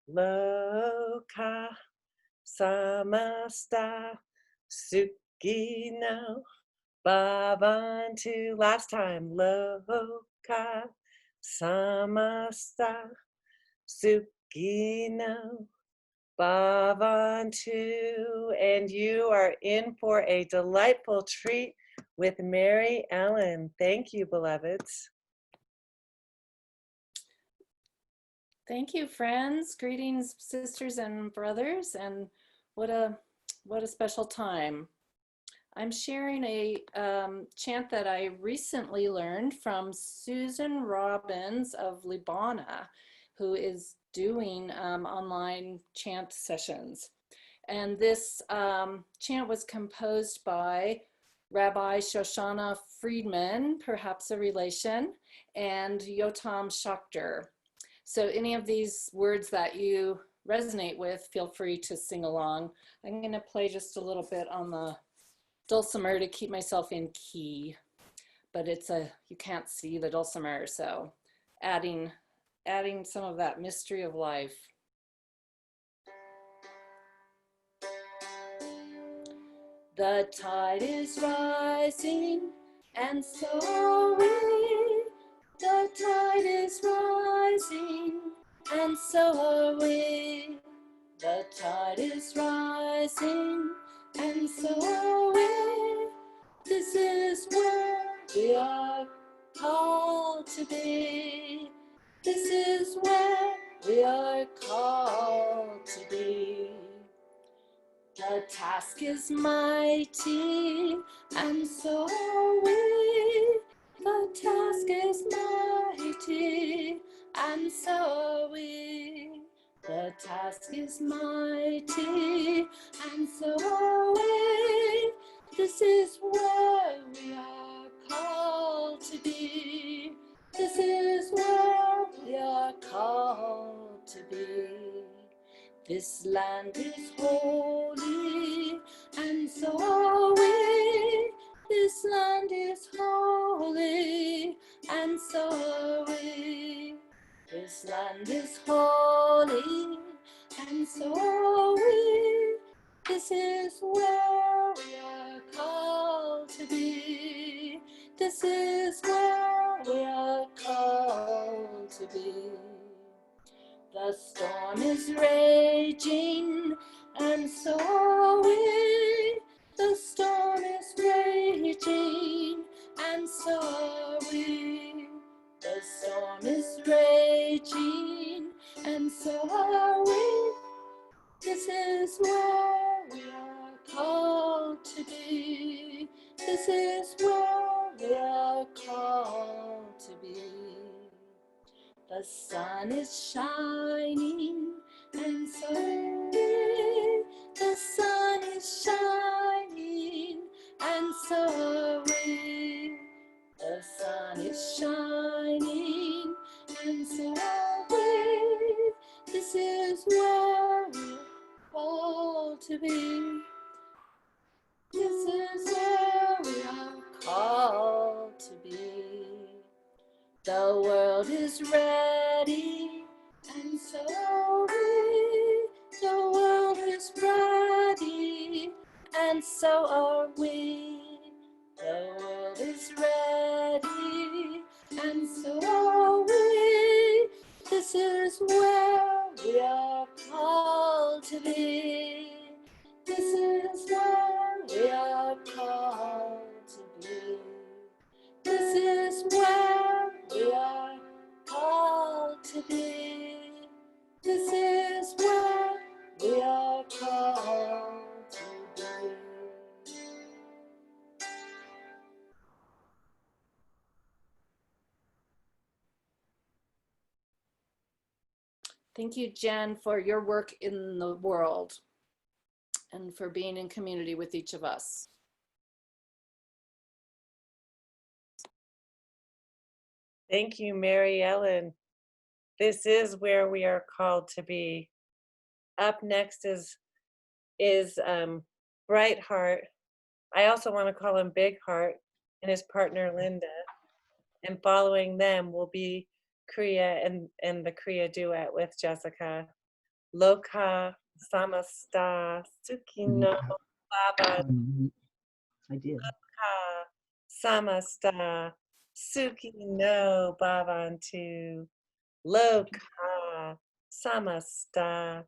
Loka samasta sukhino bhavantu. Last time. Loka samasta, sukhino bhavantu. And you are in for a delightful treat with Mary Ellen. Thank you, beloveds. Thank you, friends. Greetings, sisters and brothers, and what a special time. I'm sharing a chant that I recently learned from Susan Robbins of Libana, who is doing online chant sessions. And this chant was composed by Rabbi Shoshana Friedman, perhaps a relation, and Yotam Shachter. So any of these words that you resonate with, feel free to sing along. I'm going to play just a little bit on the dulcimer to keep myself in key, but you can't see the dulcimer, so adding some of that mystery of life. The tide is rising, and so are we. The tide is rising, and so are we. The tide is rising, and so are we. This is where we are called to be. This is where we are called to be. The task is mighty, and so are we. The task is mighty, and so are we. The task is mighty, and so are we. This is where we are called to be. This is where we are called to be. This land is holy, and so are we. This land is holy, and so are we. This land is holy, and so are we. This is where we are called to be. This is where we are called to be. The storm is raging, and so are we. The storm is raging, and so are we. The storm is raging, and so are we. This is where we are called to be. This is where we are called to be. The sun is shining, and so are we. The sun is shining, and so are we. The sun is shining, and so are we. This is where we're called to be. This is where we are called to be. The world is ready, and so are we. The world is ready, and so are we. The world is ready, and so are we. This is where we are called to be. This is where we are called to be. This is where we are called to be. This is where we are called to be. Thank you, Jen, for your work in the world and for being in community with each of us. Thank you, Mary Ellen. This is where we are called to be. Up next is Bright Heart. I also want to call him Big Heart, and his partner Linda. And following them will be Kriya and the Kriya duet with Jessica. Loka samasta sukhino bhavantu. I did. Loka samasta Suki no Bhavantu. Loka Samasta.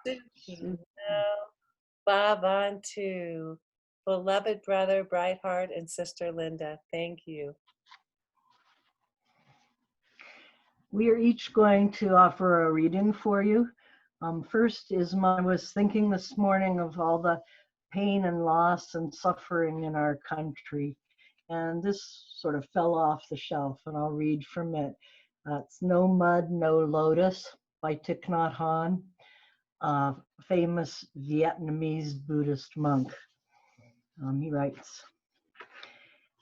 Suki no Bhavantu. Beloved brother Brightheart and sister Linda, thank you. We are each going to offer a reading for you. First is I was thinking this morning of all the pain and loss and suffering in our country. And this sort of fell off the shelf, and I'll read from it. It's No Mud, No Lotus by Thich Nhat Hanh, a famous Vietnamese Buddhist monk. He writes,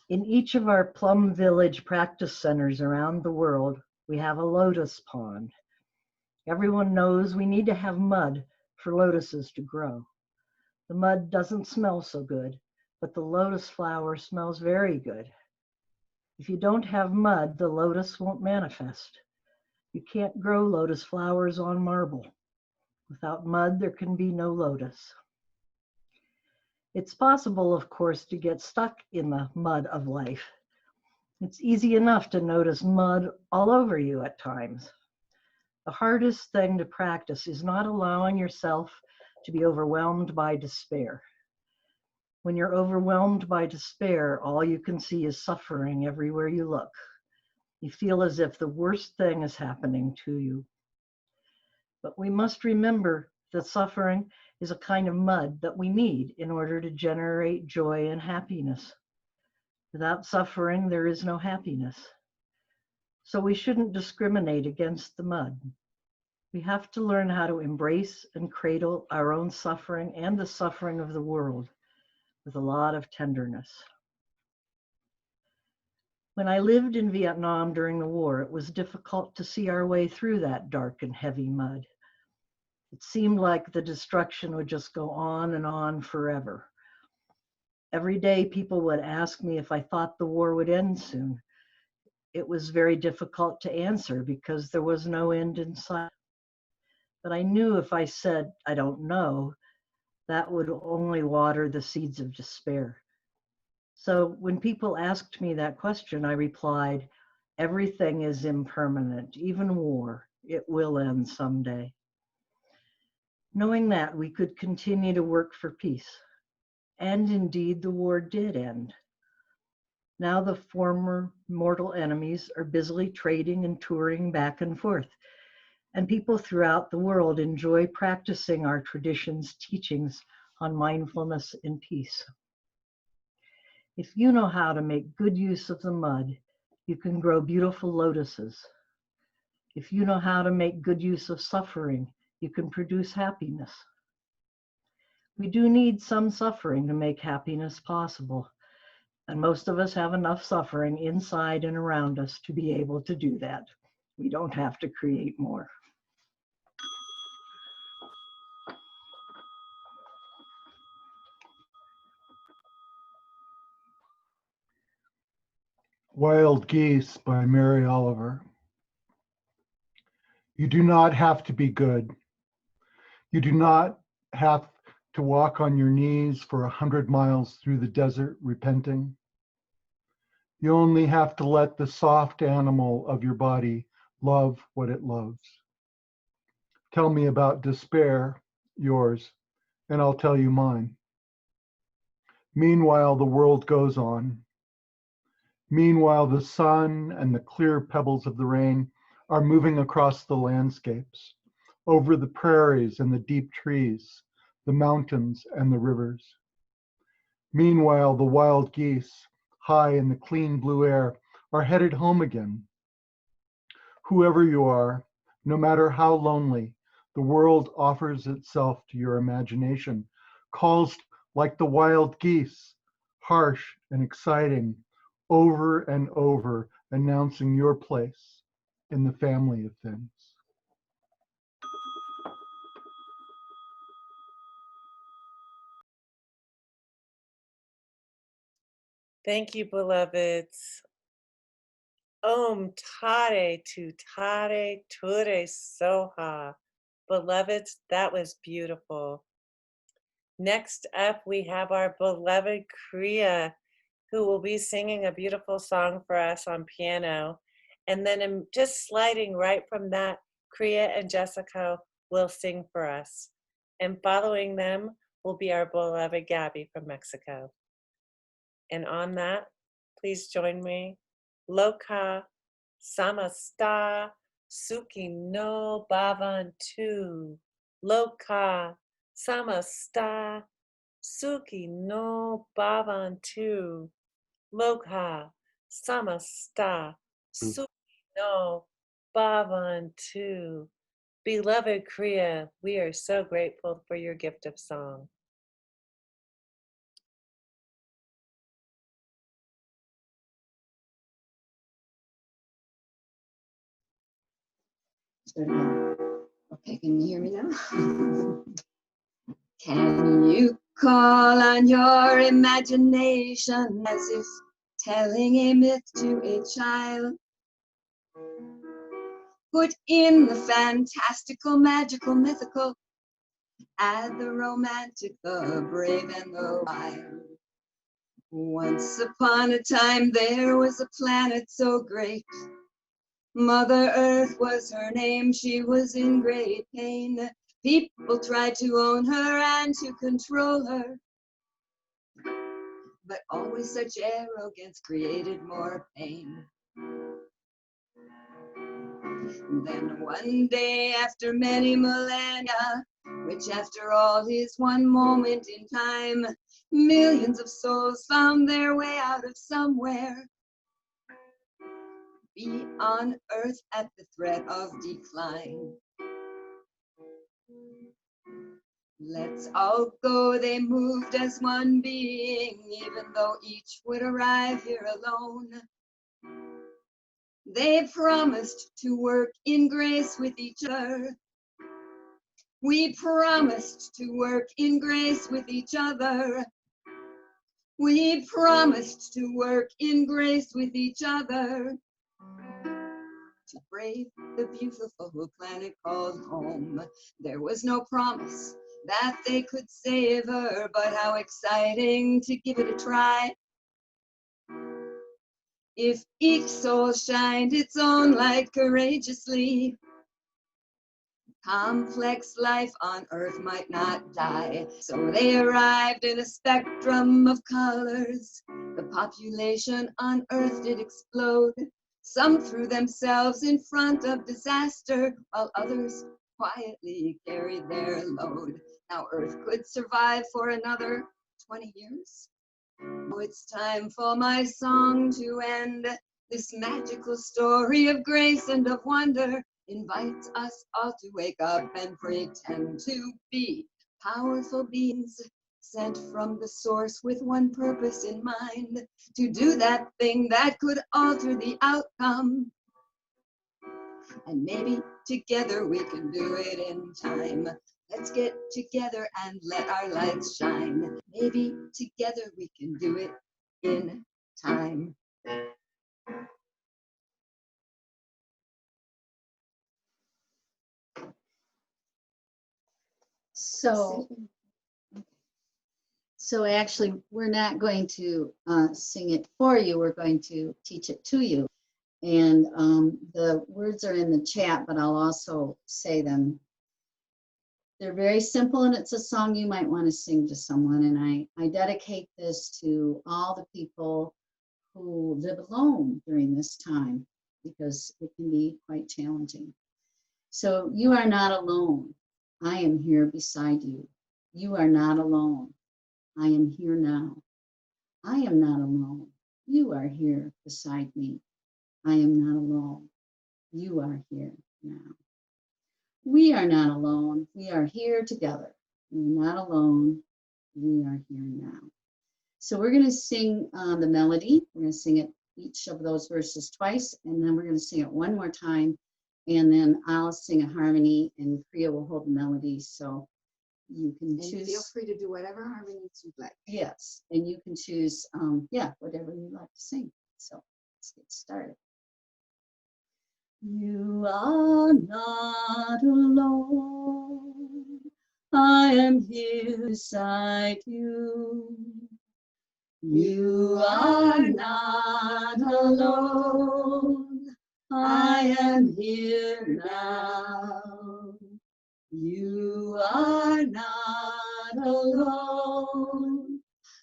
in each of our Plum Village practice centers around the world, we have a lotus pond. Everyone knows we need to have mud for lotuses to grow. The mud doesn't smell so good, but the lotus flower smells very good. If you don't have mud, the lotus won't manifest. You can't grow lotus flowers on marble. Without mud, there can be no lotus. It's possible, of course, to get stuck in the mud of life. It's easy enough to notice mud all over you at times. The hardest thing to practice is not allowing yourself to be overwhelmed by despair. When you're overwhelmed by despair, all you can see is suffering everywhere you look. You feel as if the worst thing is happening to you. But we must remember that suffering is a kind of mud that we need in order to generate joy and happiness. Without suffering, there is no happiness. So we shouldn't discriminate against the mud. We have to learn how to embrace and cradle our own suffering and the suffering of the world with a lot of tenderness. When I lived in Vietnam during the war, it was difficult to see our way through that dark and heavy mud. It seemed like the destruction would just go on and on forever. Every day people would ask me if I thought the war would end soon. It was very difficult to answer because there was no end in sight. But I knew if I said, I don't know, that would only water the seeds of despair. So when people asked me that question, I replied, everything is impermanent, even war. It will end someday. Knowing that, we could continue to work for peace. And indeed, the war did end. Now the former mortal enemies are busily trading and touring back and forth. And people throughout the world enjoy practicing our tradition's teachings on mindfulness and peace. If you know how to make good use of the mud, you can grow beautiful lotuses. If you know how to make good use of suffering, you can produce happiness. We do need some suffering to make happiness possible. And most of us have enough suffering inside and around us to be able to do that. We don't have to create more. Wild Geese by Mary Oliver. You do not have to be good. You do not have to walk on your knees for 100 miles through the desert repenting. You only have to let the soft animal of your body love what it loves. Tell me about despair, yours, and I'll tell you mine. Meanwhile, the world goes on. Meanwhile, the sun and the clear pebbles of the rain are moving across the landscapes, over the prairies and the deep trees, the mountains and the rivers. Meanwhile, the wild geese, high in the clean blue air, are headed home again. Whoever you are, no matter how lonely, the world offers itself to your imagination, calls like the wild geese, harsh and exciting, over and over, announcing your place in the family of things. Thank you, beloveds. Om Tare Tu Tare Ture Soha. Beloveds, that was beautiful. Next up, we have our beloved Kriya, who will be singing a beautiful song for us on piano. And then just sliding right from that, Kriya and Jessica will sing for us. And following them will be our beloved Gabby from Mexico. And on that, please join me. Loka samasta suki no bhavantu. Loka samasta suki no bhavantu. Loka samasta suki no bhavantu. Beloved Kriya, we are so grateful for your gift of song. Okay, can you hear me now? Can you call on your imagination as if telling a myth to a child? Put in the fantastical, magical, mythical, add the romantic, the brave, and the wild. Once upon a time there was a planet so great. Mother Earth was her name, she was in great pain. People tried to own her and to control her, but always such arrogance created more pain. Then one day after many millennia, which after all is one moment in time, millions of souls found their way out of somewhere. Be on Earth at the threat of decline. Let's all go, they moved as one being, even though each would arrive here alone. They promised to work in grace with each other. We promised to work in grace with each other. We promised to work in grace with each other. To brave the beautiful planet called home. There was no promise that they could save her, but how exciting to give it a try. If each soul shined its own light courageously, complex life on Earth might not die. So they arrived in a spectrum of colors. The population on Earth did explode. Some threw themselves in front of disaster, while others quietly carried their load. Now Earth could survive for another 20 years. Now it's time for my song to end. This magical story of grace and of wonder invites us all to wake up and pretend to be powerful beings sent from the source with one purpose in mind, to do that thing that could alter the outcome. And maybe together we can do it in time. Let's get together and let our lights shine. Maybe together we can do it in time. So actually, we're not going to sing it for you. We're going to teach it to you. And the words are in the chat, but I'll also say them. They're very simple, and it's a song you might want to sing to someone. And I dedicate this to all the people who live alone during this time, because it can be quite challenging. So you are not alone. I am here beside you. You are not alone. I am here now. I am not alone. You are here beside me. I am not alone. You are here now. We are not alone. We are here together. We're not alone. We are here now. So we're going to sing the melody. We're going to sing it each of those verses twice, and then we're going to sing it one more time, and then I'll sing a harmony, and Kriya will hold the melody. So you can choose. And feel free to do whatever harmonies you'd like. Yes, and you can choose, whatever you like to sing. So let's get started. You are not alone. I am here beside you. You are not alone. I am here now. You are not alone.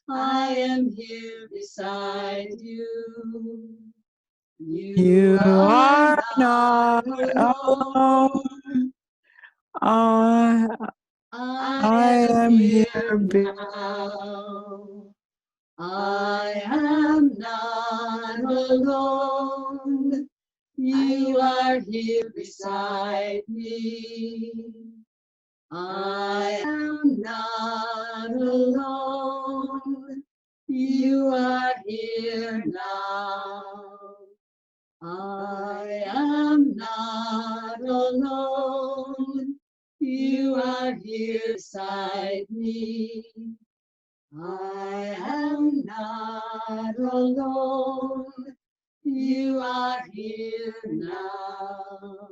I am here beside you. You are not alone. alone. I am here. Now. I am not alone. You are here beside me. I am not alone. You are here now. I am not alone. You are here beside me. I am not alone. You are here now.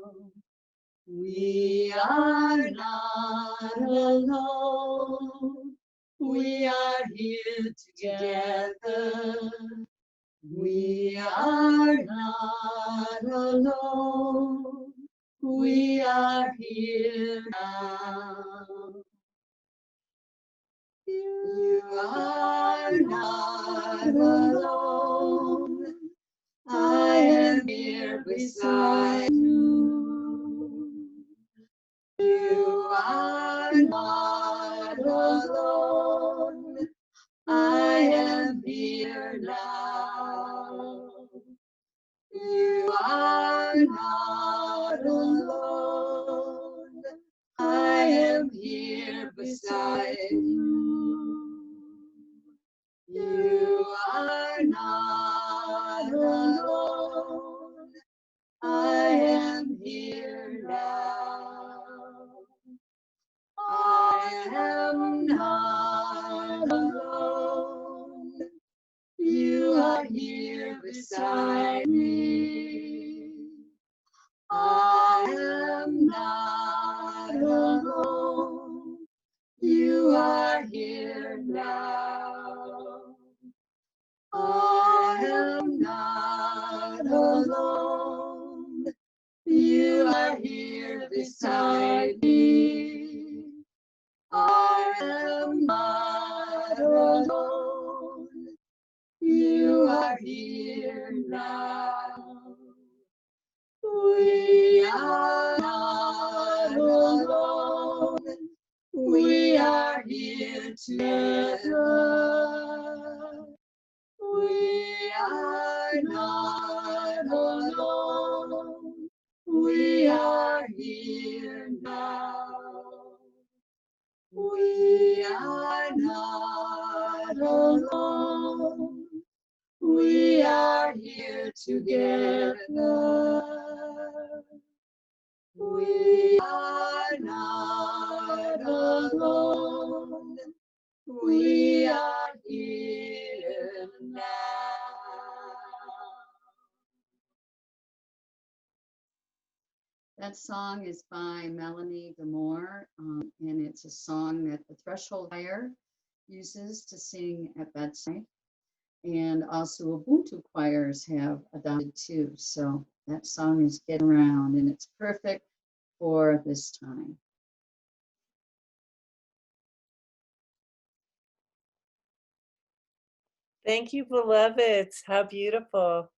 We are not alone. We are here together. We are not alone. We are here now. You are not alone. I am here beside you. You are not alone. I am here now. You are not alone. I am here beside you. You are not alone. I am here now. I am not alone. You are here beside me. I am not alone. You are here now. I am not alone. You are here beside me. I am not alone. You are here now. We are not alone. We are here together. We are not alone. We are here now. We are not alone. We are here together. We are not alone. We are here now. That song is by Melanie Gamore, and it's a song that the Threshold Choir uses to sing at bedside. And also Ubuntu choirs have adopted too. So that song is getting around and it's perfect for this time. Thank you, beloveds. How beautiful.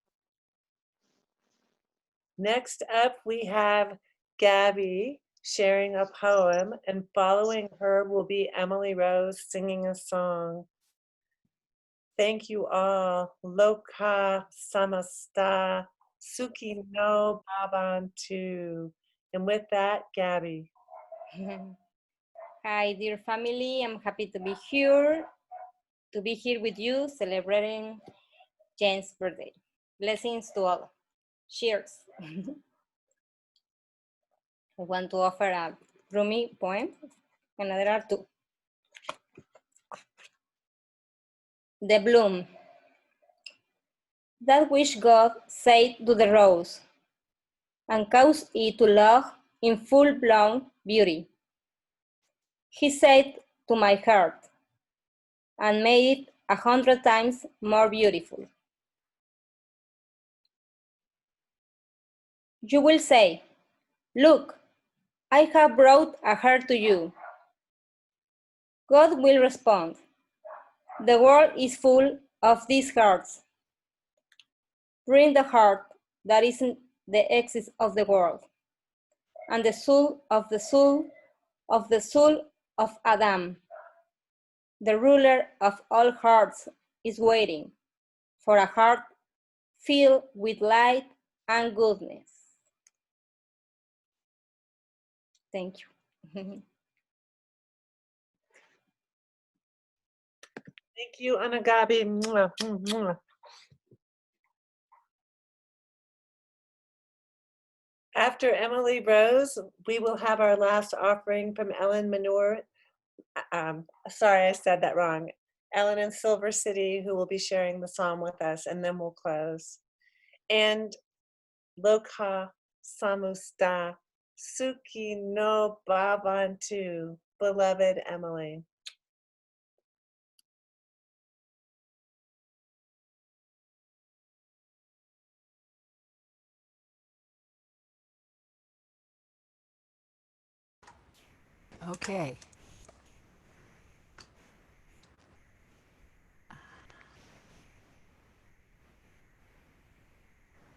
Next up, we have Gabby sharing a poem, and following her will be Emily Rose singing a song. Thank you all. Loka samasta suki no bhavantu. And with that, Gabby. Hi, dear family. I'm happy to be here with you, celebrating Jane's birthday. Blessings to all. Cheers. I want to offer a Rumi poem, and there are two. The bloom. That which God said to the rose, and caused it to look in full-blown beauty. He said to my heart, and made it 100 times more beautiful. You will say, look, I have brought a heart to you. God will respond, the world is full of these hearts. Bring the heart that isn't the excess of the world, and the soul of the soul of the soul of Adam. The ruler of all hearts is waiting for a heart filled with light and goodness. Thank you. Thank you, Anagabi. Mwah, mwah. After Emily Rose, we will have our last offering from Ellen Manure. Sorry, I said that wrong. Ellen in Silver City, who will be sharing the psalm with us, and then we'll close. And Loka Samusta Suki no Bhavantu, beloved Emily. Okay.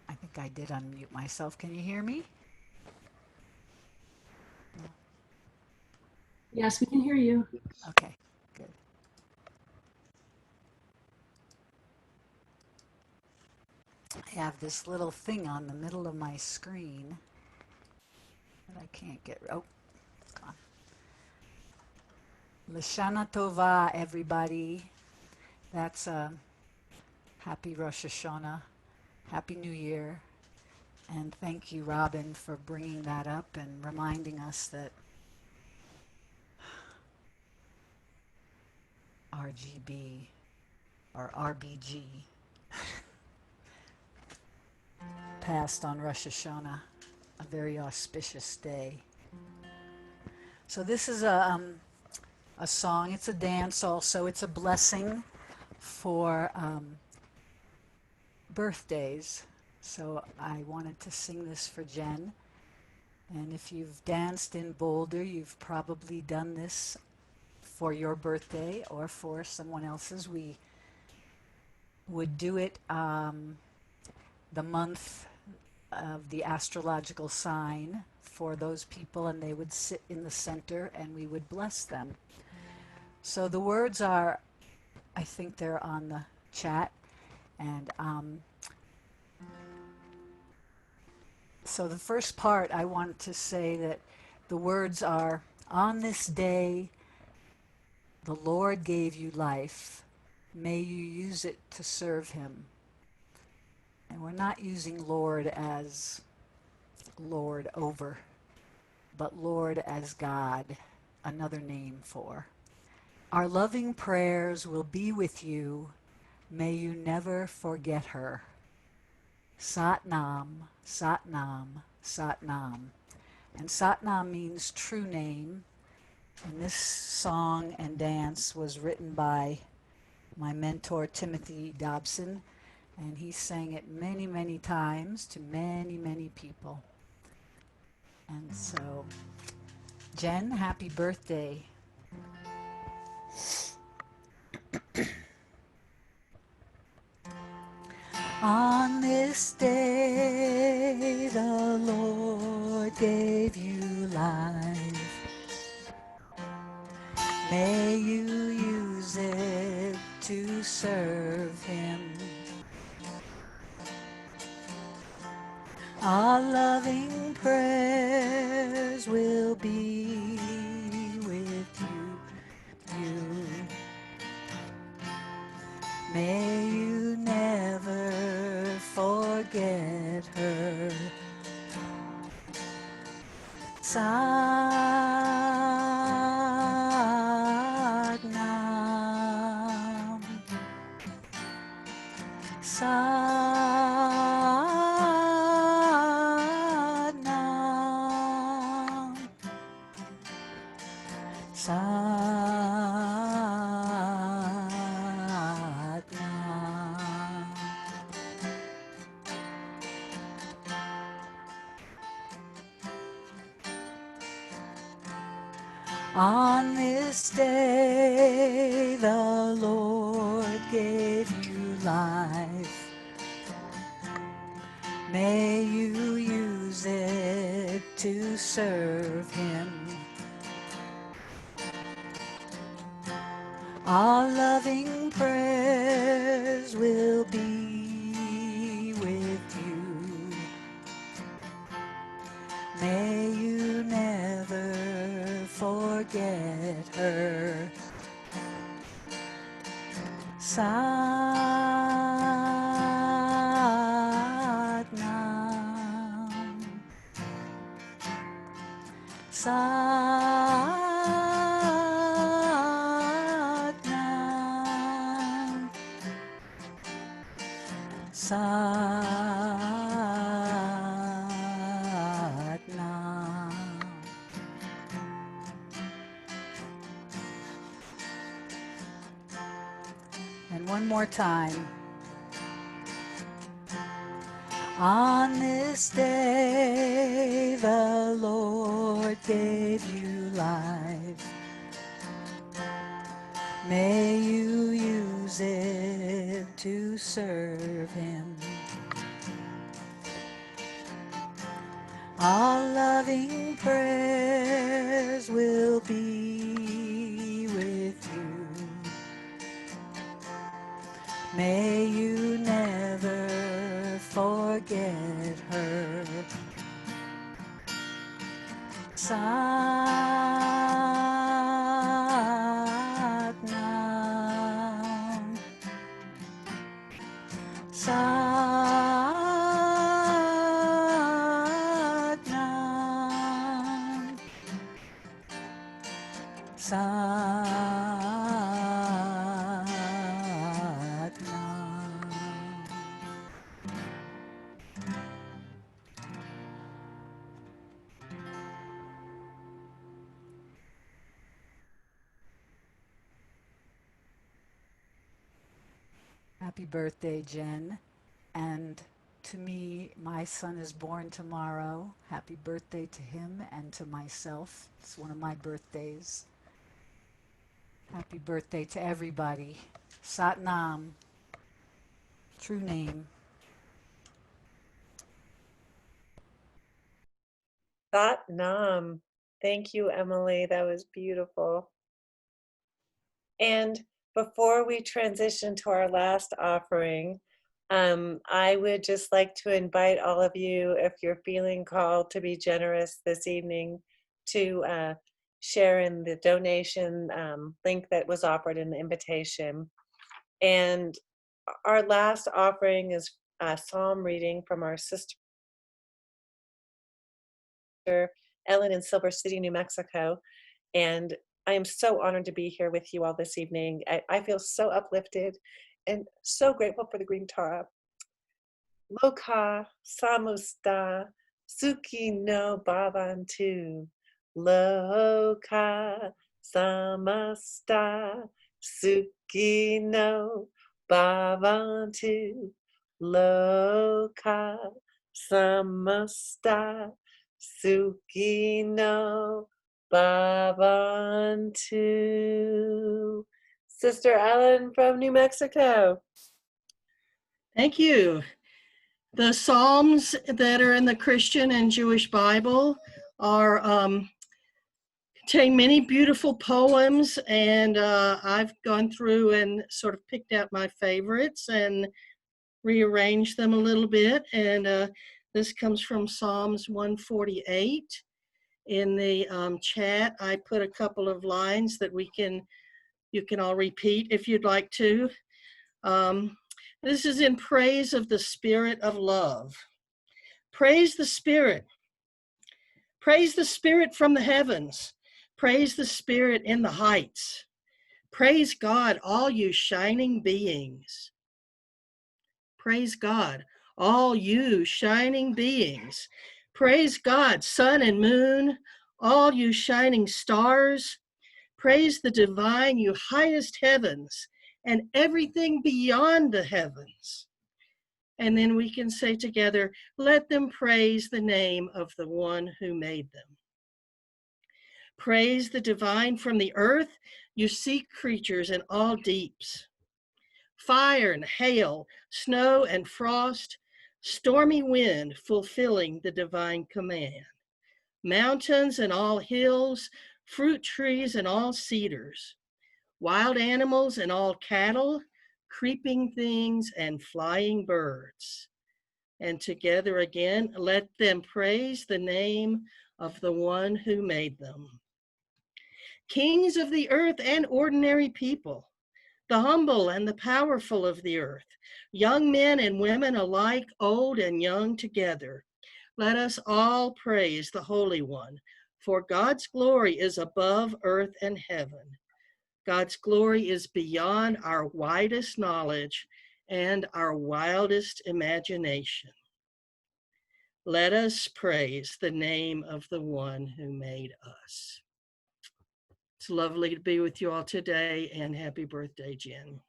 I think I did unmute myself. Can you hear me? Yes, we can hear you. Okay, good. I have this little thing on the middle of my screen that I can't get. Oh, it's gone. Lashana Tova, everybody. That's happy Rosh Hashanah, happy New Year, and thank you, Robin, for bringing that up and reminding us that RGB or RBG passed on Rosh Hashanah, a very auspicious day. So this is a song. It's a dance also. It's a blessing for birthdays. So I wanted to sing this for Jen. And if you've danced in Boulder, you've probably done this for your birthday or for someone else's. We would do it the month of the astrological sign for those people, and they would sit in the center and we would bless them. So the words are, I think they're on the chat, and so the first part I want to say that the words are, on this day the Lord gave you life, may you use it to serve him. And we're not using Lord as Lord over, but Lord as God, another name for. Our loving prayers will be with you. May you never forget her. Sat Nam, Sat Nam, Sat Nam. And Sat Nam means true name. And this song and dance was written by my mentor, Timothy Dobson. And he sang it many, many times to many, many people. And so, Jen, happy birthday. On this day the Lord gave you life. May you use it to serve him. Our loving prayers will be with you. May you never forget her. Satnam, Satnam, Satnam. On this day the Lord gave you life. May you use it to serve Him. Our loving prayers will be with you. May you never forget her. Satnam. Satnam. Satnam. And one more time. On this day the Lord gave you life. May you use it to serve Him. Our loving prayers will be with you. May you never forget her. Satnam. Satnam. Satnam. Happy birthday, Jen. And to me, my son is born tomorrow. Happy birthday to him and to myself. It's one of my birthdays. Happy birthday to everybody. Satnam, true name. Satnam. Thank you, Emily. That was beautiful. And before we transition to our last offering, I would just like to invite all of you, if you're feeling called to be generous this evening, to share in the donation link that was offered in the invitation. And our last offering is a psalm reading from our sister Ellen in Silver City, New Mexico. And I am so honored to be here with you all this evening. I feel so uplifted and so grateful for the Green Torah. Loka samusta suki no bhavantu. Loka samasta suki no bhavantu. Loka samasta suki no bhavantu. Sister Ellen from New Mexico. Thank you. The Psalms that are in the Christian and Jewish Bible are contain many beautiful poems, and I've gone through and sort of picked out my favorites and rearranged them a little bit. And this comes from Psalms 148. In the chat, I put a couple of lines that you can all repeat if you'd like to. This is in praise of the Spirit of love. Praise the Spirit. Praise the Spirit from the heavens. Praise the Spirit in the heights. Praise God, all you shining beings. Praise God, all you shining beings. Praise God, sun and moon, all you shining stars. Praise the divine, you highest heavens, and everything beyond the heavens. And then we can say together, let them praise the name of the one who made them. Praise the divine from the earth, you sea creatures in all deeps. Fire and hail, snow and frost, stormy wind fulfilling the divine command. Mountains and all hills, fruit trees and all cedars, wild animals and all cattle, creeping things and flying birds. And together again, let them praise the name of the one who made them. Kings of the earth and ordinary people, the humble and the powerful of the earth, young men and women alike, old and young together, let us all praise the Holy One, for God's glory is above earth and heaven. God's glory is beyond our widest knowledge and our wildest imagination. Let us praise the name of the one who made us. It's lovely to be with you all today, and happy birthday, Jen.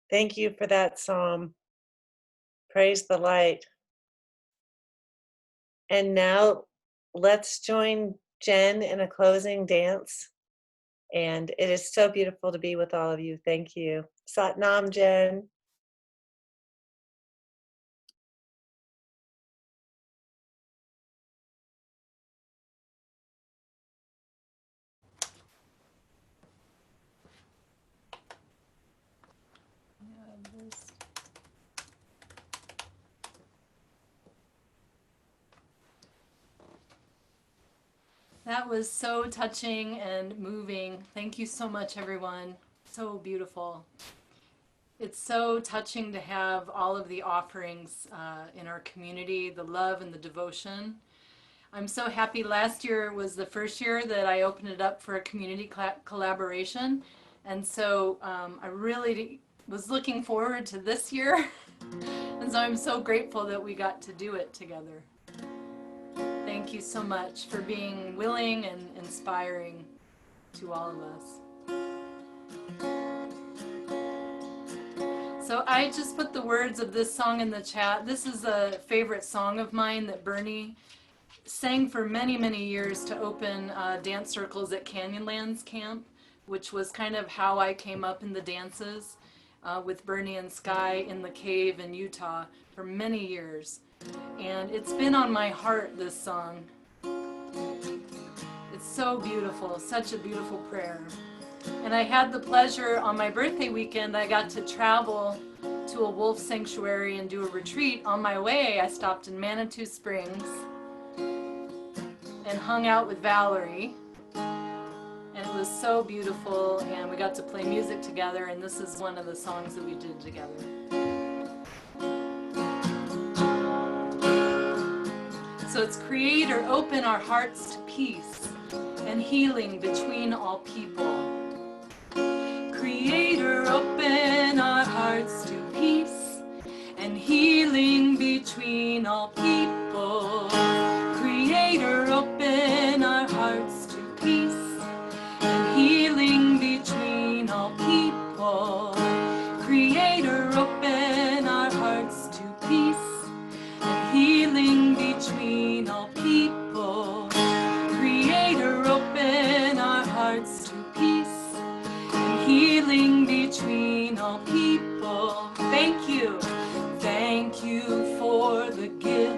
Thank you for that psalm. Praise the light. And now let's join Jen in a closing dance. And it is so beautiful to be with all of you. Thank you. Sat Nam, Jen. That was so touching and moving. Thank you so much, everyone. So beautiful. It's so touching to have all of the offerings in our community, the love and the devotion. I'm so happy. Last year was the first year that I opened it up for a community collaboration. And so I really was looking forward to this year. And so I'm so grateful that we got to do it together. Thank you so much for being willing and inspiring to all of us. So I just put the words of this song in the chat. This is a favorite song of mine that Bernie sang for many, many years to open dance circles at Canyonlands Camp, which was kind of how I came up in the dances with Bernie and Sky in the cave in Utah for many years. And it's been on my heart, this song. It's so beautiful, such a beautiful prayer. And I had the pleasure on my birthday weekend, I got to travel to a wolf sanctuary and do a retreat. On my way, I stopped in Manitou Springs and hung out with Valerie. And it was so beautiful, and we got to play music together, and this is one of the songs that we did together. So it's Creator, open our hearts to peace and healing between all people. Creator, open our hearts to peace and healing between all people. Creator, open our hearts to peace and healing between all people. Creator, open our hearts to peace and healing between all people. Creator, open our hearts to peace and healing between all people. Thank you. Thank you for the gift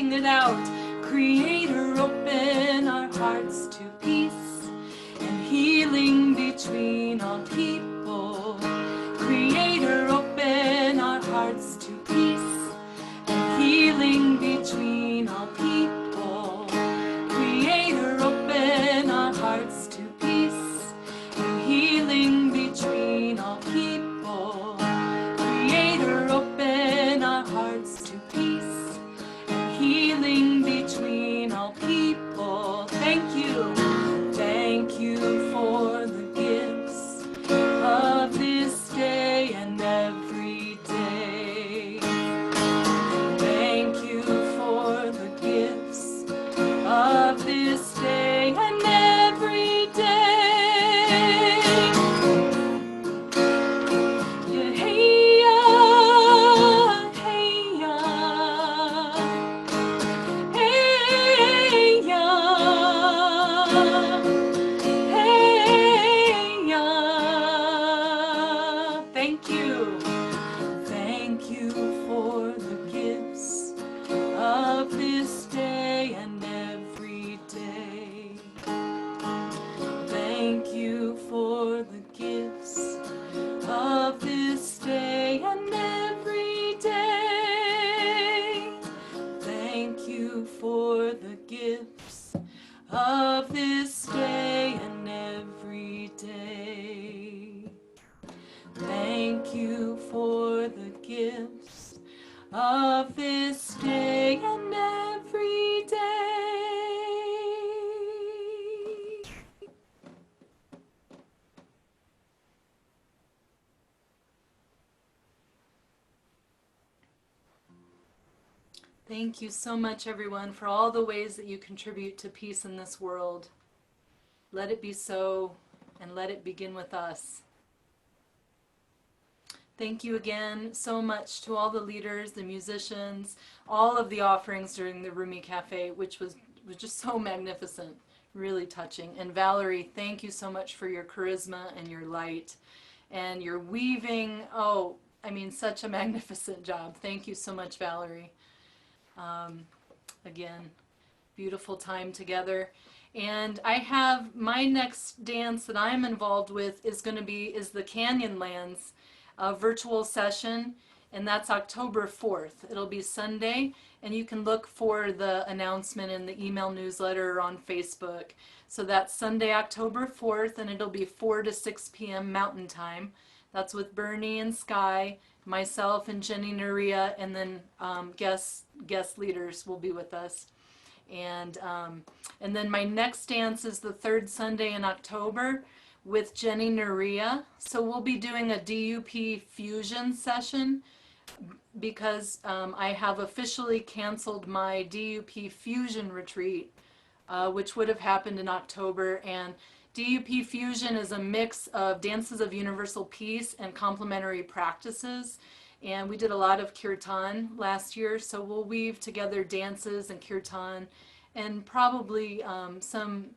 sing it out. Creator, open our hearts to peace and healing between all people. Creator, open our hearts to peace and healing between all people. Creator, open our hearts to peace and healing between all people. Creator, open our hearts to peace and healing between all people. Thank you. Thank you for the gifts of this day and every day. Thank you for the gifts of this day and every day. Yeah, hey, yeah, hey, yeah. Hey, yeah. Hey, yeah. Thank you. Thank you for the gifts of this day and every day. Thank you for the gifts of this day and every day. Thank you for the gifts of this day and every day. Thank you for the gifts of this day and every day. Thank you so much, everyone, for all the ways that you contribute to peace in this world. Let it be so, and let it begin with us. Thank you again so much to all the leaders, the musicians, all of the offerings during the Rumi Cafe, which was just so magnificent, really touching. And Valerie, thank you so much for your charisma and your light and your weaving. Oh, I mean, such a magnificent job. Thank you so much, Valerie. Again, beautiful time together. And I have my next dance that I'm involved with is the Canyonlands virtual session, and that's October 4th. It'll be Sunday, and you can look for the announcement in the email newsletter or on Facebook. So that's Sunday, October 4th, and it'll be 4 to 6 p.m. Mountain Time. That's with Bernie and Sky, myself and Jenny Nuria, and then guest leaders will be with us. And then my next dance is the third Sunday in October with Jenny Nuria. So we'll be doing a DUP fusion session because I have officially canceled my DUP fusion retreat, which would have happened in October. And DUP fusion is a mix of dances of universal peace and complementary practices. And we did a lot of kirtan last year, so we'll weave together dances and kirtan and probably some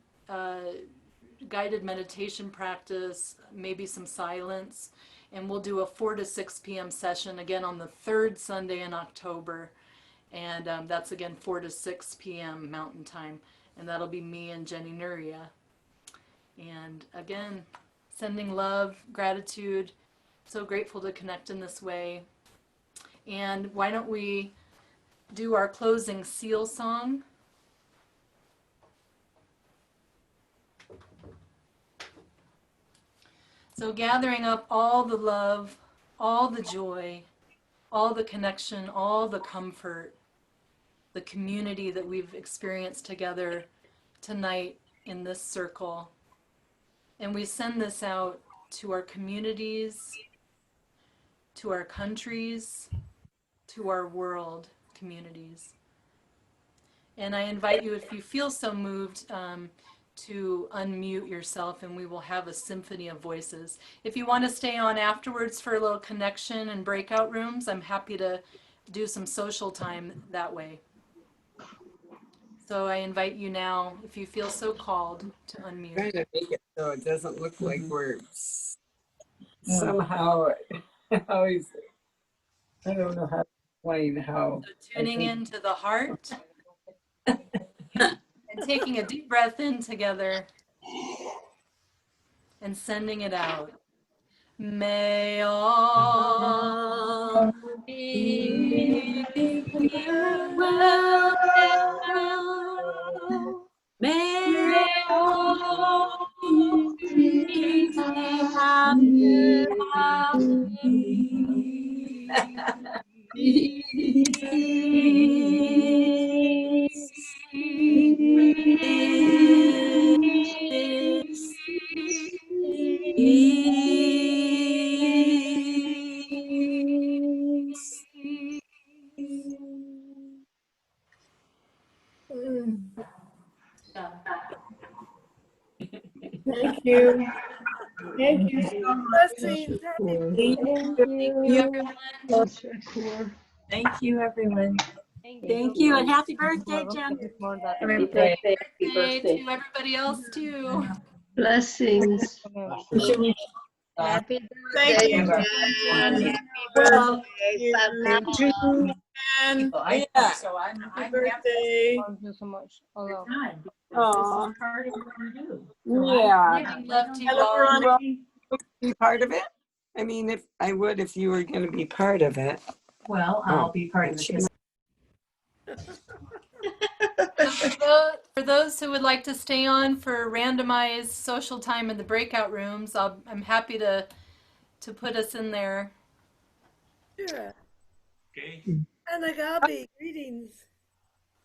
guided meditation practice, maybe some silence. And we'll do a 4 to 6 p.m. session again on the third Sunday in October. And that's again 4 to 6 p.m. Mountain Time. And that'll be me and Jenny Nuria. And again, sending love, gratitude. So grateful to connect in this way. And why don't we do our closing seal song? So gathering up all the love, all the joy, all the connection, all the comfort, the community that we've experienced together tonight in this circle. And we send this out to our communities, to our countries, to our world communities. And I invite you, if you feel so moved, to unmute yourself and we will have a symphony of voices. If you want to stay on afterwards for a little connection and breakout rooms, I'm happy to do some social time that way. So I invite you now, if you feel so called, to unmute. Trying to make it so it doesn't look like we're somehow always, I don't know how to explain how. So tuning into the heart. And taking a deep breath in together and sending it out. May all be well. May all things be happy. Thank you. Thank you so much. Blessings. Shakur. Thank you, everyone. Shakur. Thank you, everyone. Thank You, and happy birthday, Jen. Happy birthday. Hey, to everybody else too. Blessings. Happy Thank birthday, you, Jen. Jen. Happy Well, birthday, Sept. Jen. Yeah. Happy birthday. Aw. Yeah. Giving love to you Hello, all. Veronica. Be part of it? I mean, if I would, if you were going to be part of it. Well, I'll be part of it. For those who would like to stay on for randomized social time in the breakout rooms, I'm happy to put us in there. Sure. Okay. And Agabi, greetings.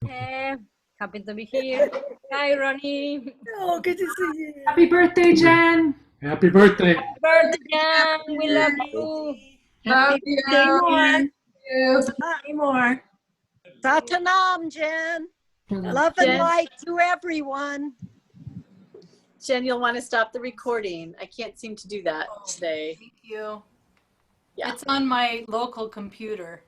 Hey, happy to be here. Hi, Ronnie. Oh, good to see you. Happy birthday, Jen. Happy birthday. Birthday, Jan. We love you. Happy birthday. Any more. Satanam, Jen. Love and Jen. light to everyone. Jen, you'll want to stop the recording. I can't seem to do that today. Thank you. Yeah. It's on my local computer.